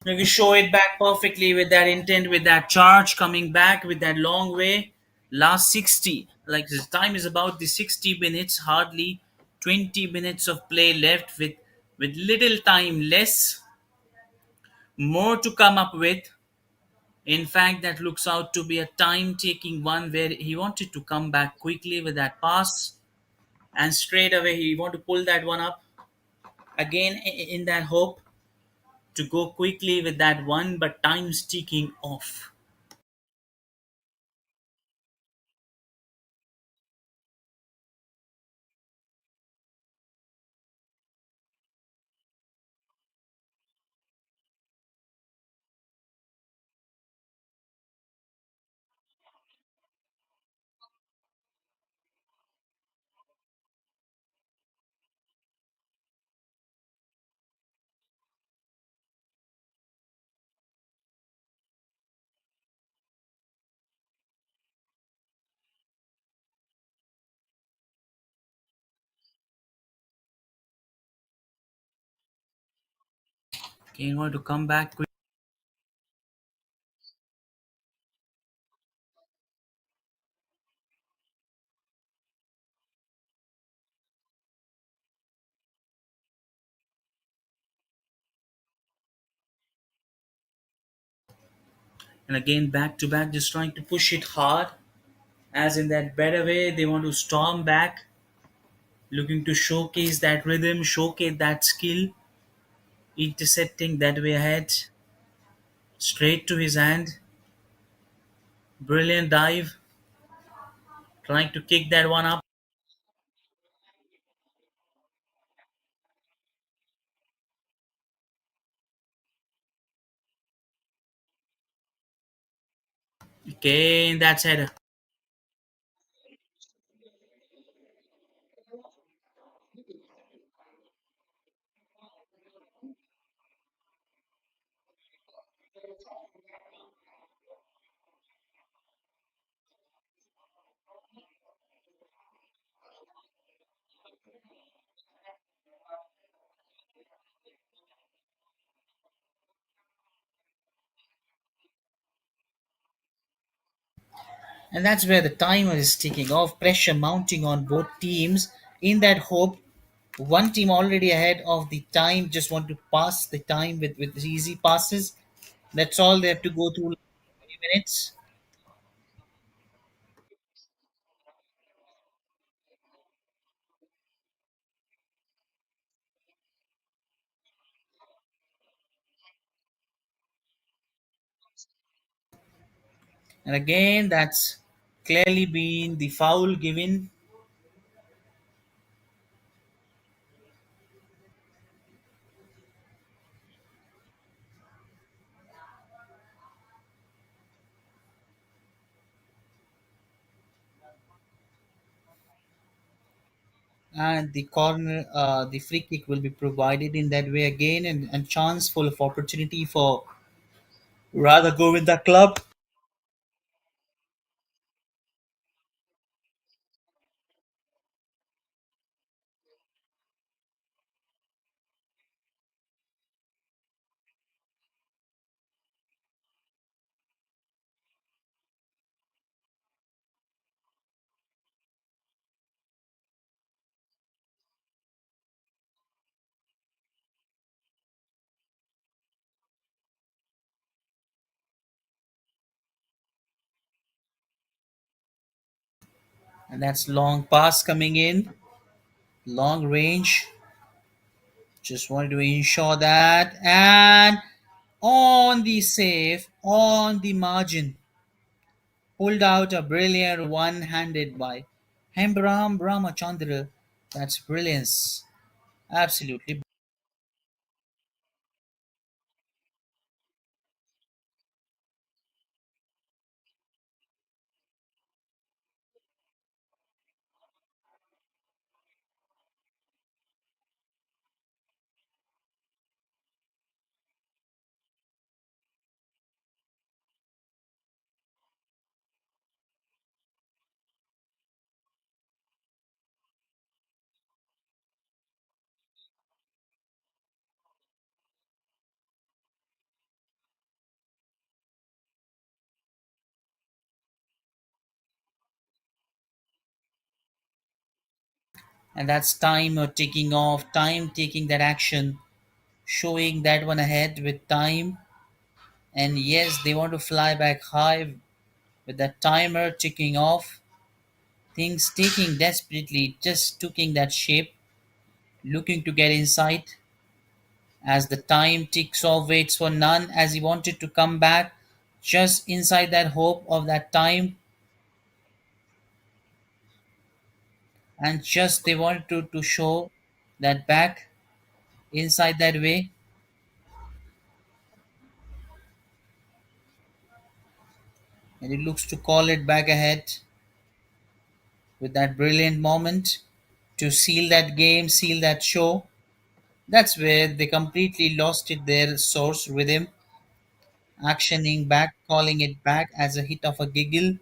You can show it back perfectly with that intent, with that charge coming back with that long way. Last 60, like the time is about the 60 minutes hardly. 20 minutes of play left with little time less, more to come up with. In fact, that looks out to be a time taking one where he wanted to come back quickly with that pass, and straight away he want to pull that one up again in that hope to go quickly with that one, but time's ticking off. Okay, you want to come back quick. And again, back to back, just trying to push it hard, as in that better way. They want to storm back, looking to showcase that rhythm, showcase that skill, intercepting that way ahead, straight to his hand. Brilliant dive, trying to kick that one up. Again, that's header. And that's where the timer is ticking off, pressure mounting on both teams in that hope. One team already ahead of the time, just want to pass the time with easy passes. That's all they have to go through 20 minutes. And again, that's clearly been the foul given. And the corner, the free kick will be provided in that way again, and chance full of opportunity for Radhagobinda Club. And that's long pass coming in, long range. Just wanted to ensure that. And on the save, on the margin, pulled out a brilliant one handed by Hembram Brahmachandra. That's brilliance. Absolutely. And that's time ticking off, time taking that action, showing that one ahead with time. And yes, they want to fly back high with that timer ticking off, things taking desperately, just taking that shape, looking to get inside. As the time ticks off, waits for none, as he wanted to come back, just inside that hope of that time, and just they wanted to show that back inside that way, and he looks to call it back ahead with that brilliant moment to seal that game, seal that show. That's where they completely lost it, their source rhythm, actioning back, calling it back as a hit of a giggle,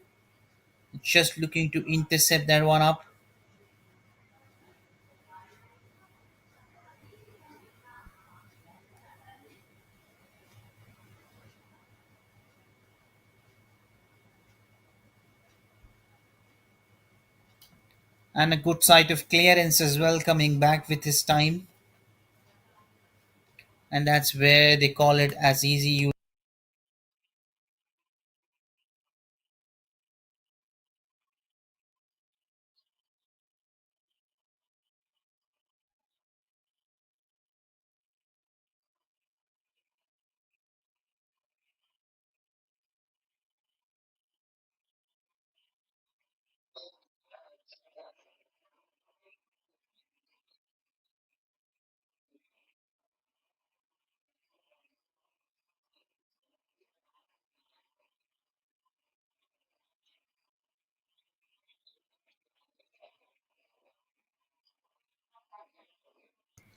just looking to intercept that one up. And a good sight of clearance as well coming back with his time. And that's where they call it as easy.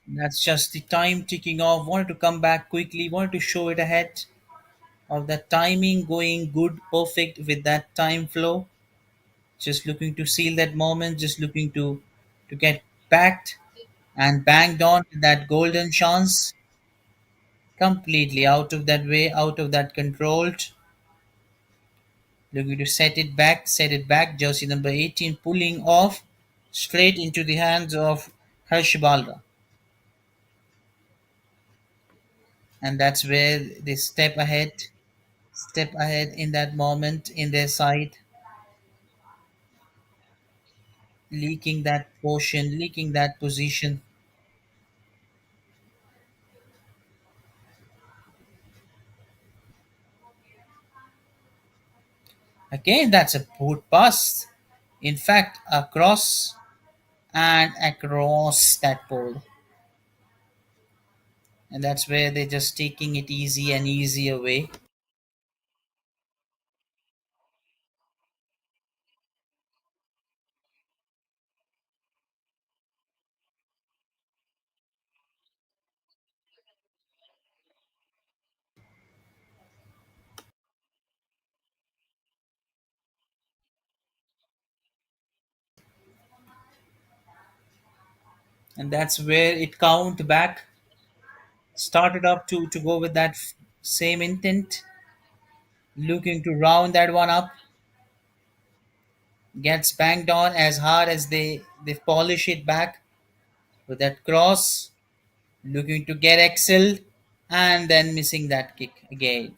That's just the time ticking off. Wanted to come back quickly, wanted to show it ahead of that timing going good, perfect with that time flow. Just looking to seal that moment, just looking to get backed and banged on with that golden chance. Completely out of that way, out of that controlled. Looking to set it back. Jersey number 18 pulling off straight into the hands of Harsh Balra. And that's where they step ahead in that moment in their side, leaking that portion, leaking that position. Again, that's a good pass. In fact, across and across that pole. And that's where they're just taking it easy and easy away. And that's where it count back. Started up to go with that same intent, looking to round that one up. Gets banged on as hard as they polish it back with that cross, looking to get excelled, and then missing that kick again.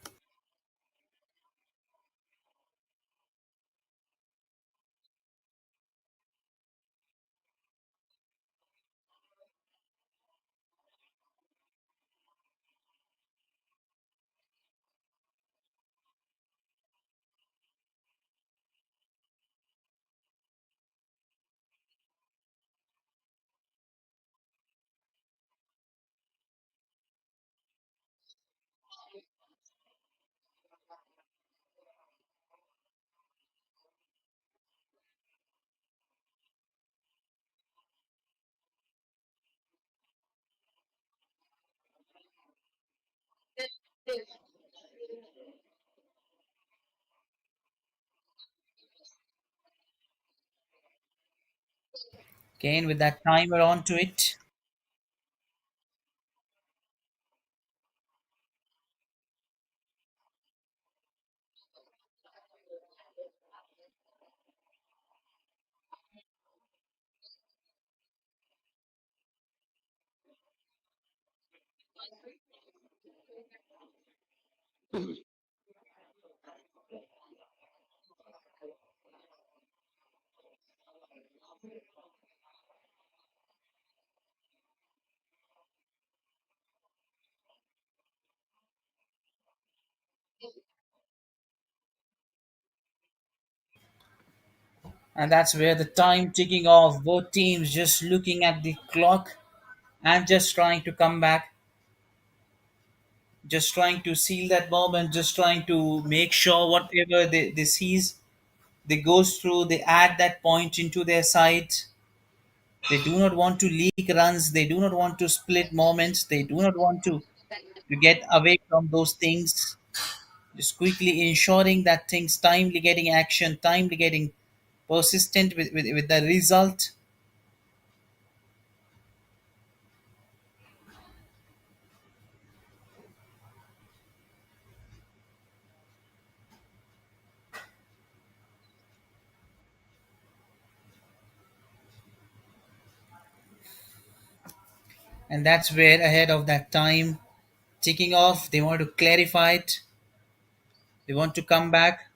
Again with that timer onto it. And that's where the time ticking off, both teams just looking at the clock and just trying to come back, just trying to seal that moment, just trying to make sure whatever they seize, they goes through, they add that point into their side. They do not want to leak runs, they do not want to split moments, they do not want to get away from those things. Just quickly ensuring that things timely getting action, timely getting persistent with the result. And that's where ahead of that time ticking off, they want to clarify it, they want to come back.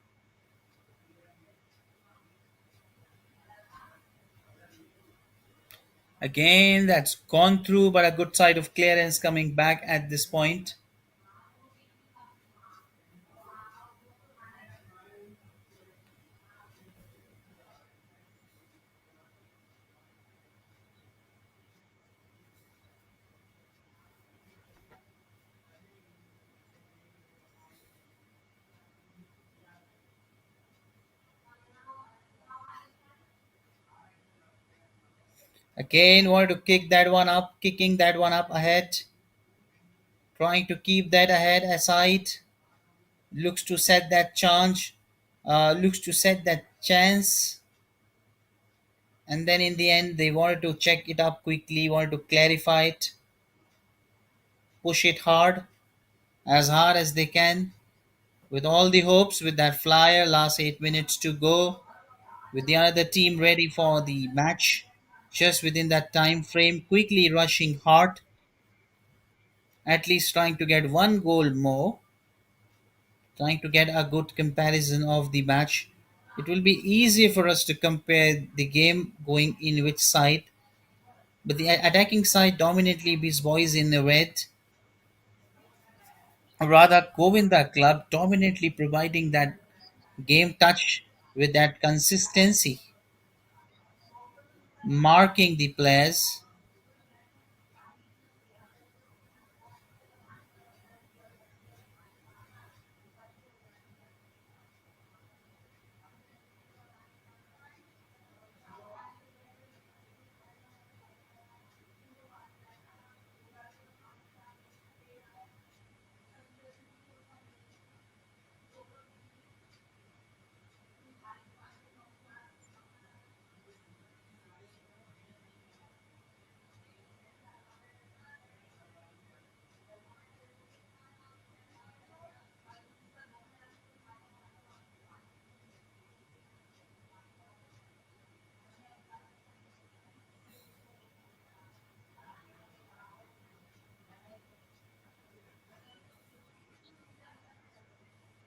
Again, that's gone through, but a good side of clearance coming back at this point. Again, wanted to kick that one up, kicking that one up ahead, trying to keep that ahead aside. Looks to set that chance, looks to set that chance. And then in the end, they wanted to check it up quickly, wanted to clarify it, push it hard as they can, with all the hopes, with that flyer, last 8 minutes to go, with the other team ready for the match, just within that time frame, quickly rushing hard, at least trying to get one goal more, trying to get a good comparison of the match. It will be easier for us to compare the game going in which side, but the attacking side dominantly beats boys in the red. Rather, Govinda Club dominantly providing that game touch with that consistency, marking the players.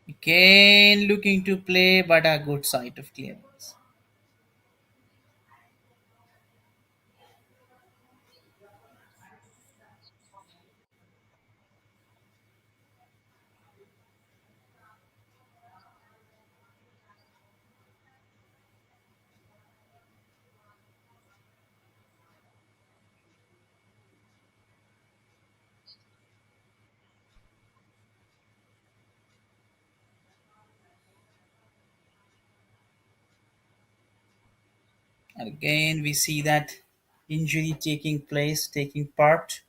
Again, looking to play, but a good sight of clearance. And again, we see that injury taking place, taking part.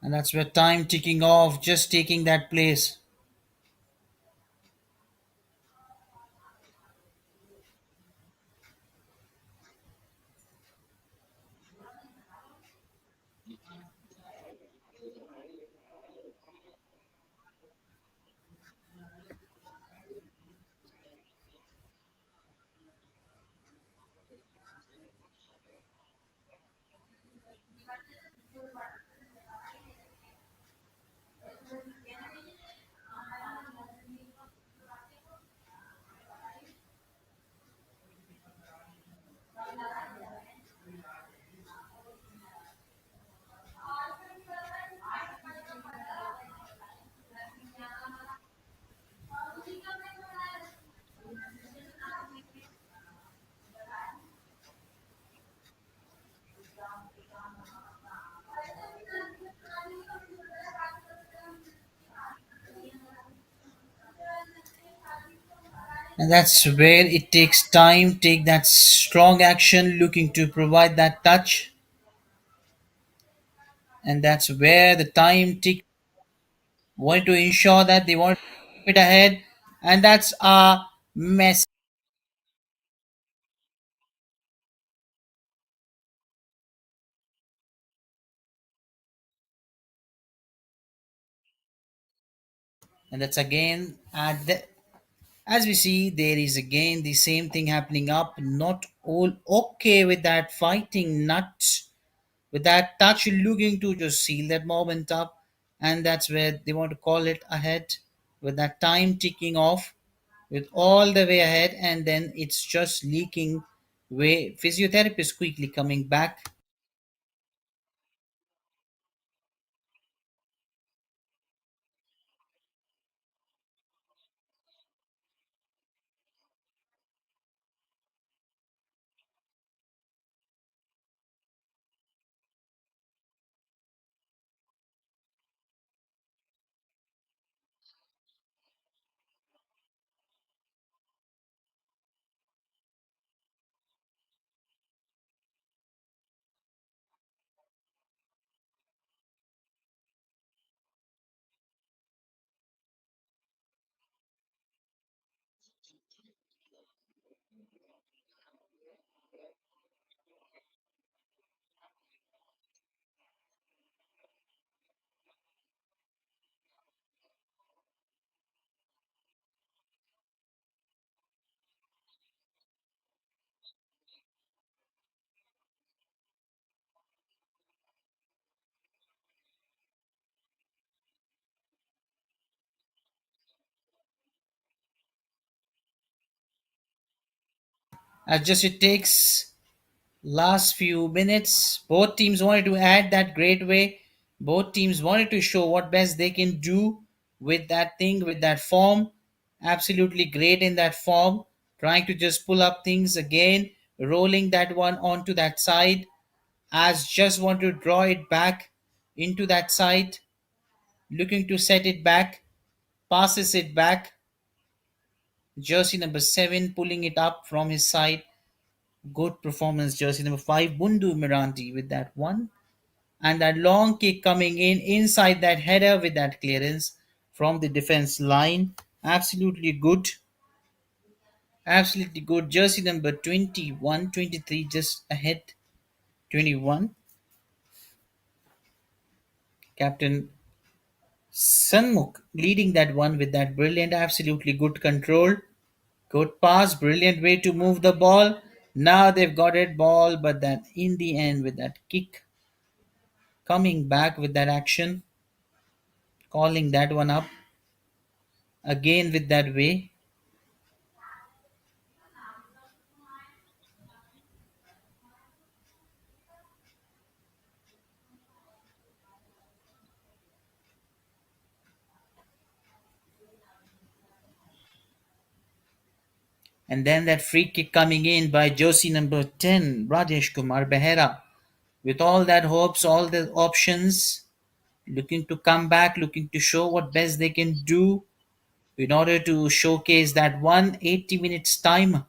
And that's where time ticking off, just taking that place. And that's where it takes time, take that strong action, looking to provide that touch. And that's where the time tick want to ensure that they want to keep it ahead. And that's a mess. And that's again at the, as we see, there is again the same thing happening up. Not all okay with that fighting nuts, with that touch looking to just seal that moment up. And that's where they want to call it ahead with that time ticking off with all the way ahead. And then it's just leaking way. Physiotherapist quickly coming back. As just it takes last few minutes. Both teams wanted to add that great way. Both teams wanted to show what best they can do with that thing, with that form. Absolutely great in that form. Trying to just pull up things again, rolling that one onto that side. As just want to draw it back into that side, looking to set it back, passes it back. Jersey number 7 pulling it up from his side. Good performance, jersey number 5, Bundu Mirandi with that one. And that long kick coming in inside that header with that clearance from the defense line. Absolutely good. Absolutely good. Jersey number 21, 23 just ahead. 21. Captain Sanmukh leading that one with that brilliant, absolutely good control. Good pass, brilliant way to move the ball. Now they've got it ball, but then in the end with that kick coming back with that action, calling that one up again with that way. And then that free kick coming in by Josie number 10, Rajesh Kumar Behera. With all that hopes, all the options, looking to come back, looking to show what best they can do in order to showcase that 180 minutes time.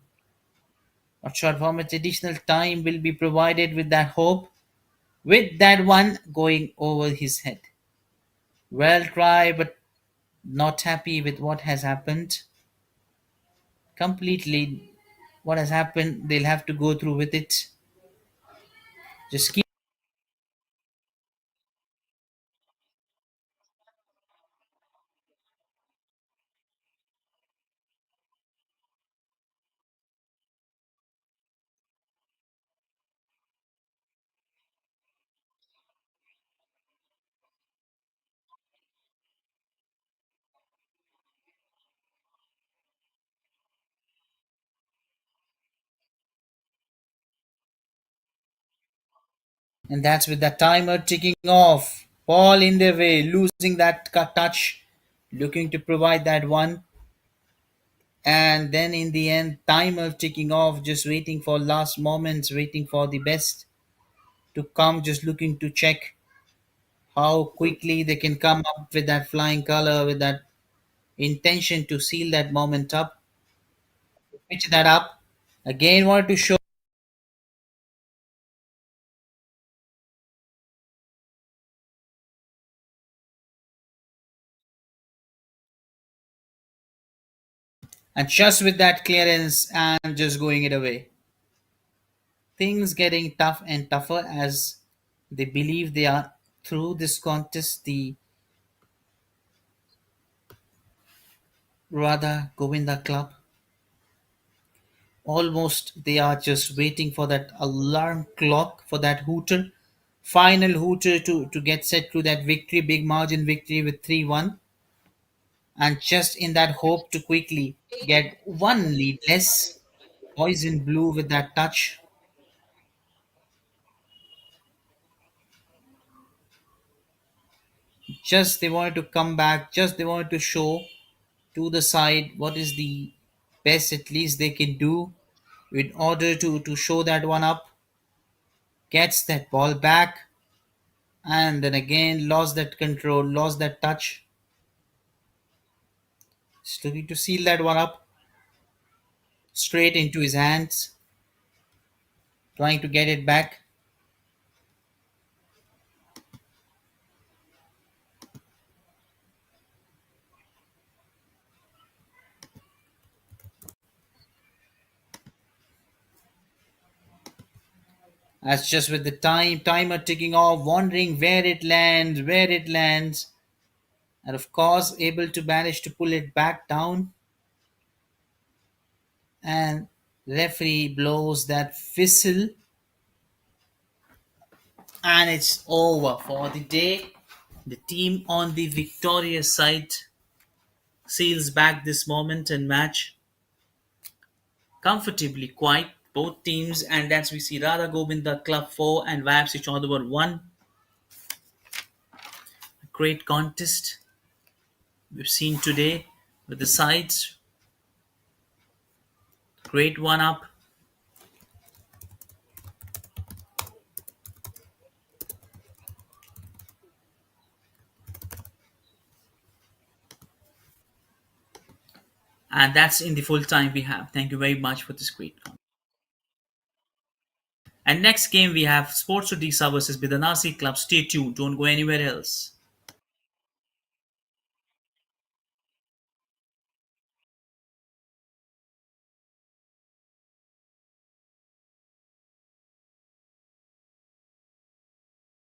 Not sure how much additional time will be provided with that hope. With that one going over his head. Well try, but not happy with what has happened. Completely, what has happened, they'll have to go through with it. Just keep. And that's with the timer ticking off. Ball in their way, losing that touch, looking to provide that one. And then in the end, timer ticking off, just waiting for last moments, waiting for the best to come, just looking to check how quickly they can come up with that flying color, with that intention to seal that moment up, pitch that up. Again, wanted to show. And just with that clearance and just going it away. Things getting tough and tougher as they believe they are through this contest. The Radha Govinda Club, almost they are just waiting for that alarm clock, for that hooter, final hooter to get set to that victory, big margin victory with 3-1. And just in that hope to quickly get one lead less. Boys in blue with that touch. Just they wanted to come back, just they wanted to show to the side what is the best at least they can do in order to show that one up. Gets that ball back and then again lost that control, lost that touch. Just looking to seal that one up straight into his hands, trying to get it back. As just with the timer ticking off, wondering where it lands, and of course able to manage to pull it back down. And referee blows that whistle, and it's over for the day. The team on the victorious side seals back this moment and match comfortably quite both teams, and that's we see Radha Govinda Club 4 and YAFC Choudwar 1. A great contest we've seen today with the sides. Great one up. And that's in the full time we have. Thank you very much for this great contest. And next game we have Sports Odisha versus Bidanasi Club. Stay tuned. Don't go anywhere else.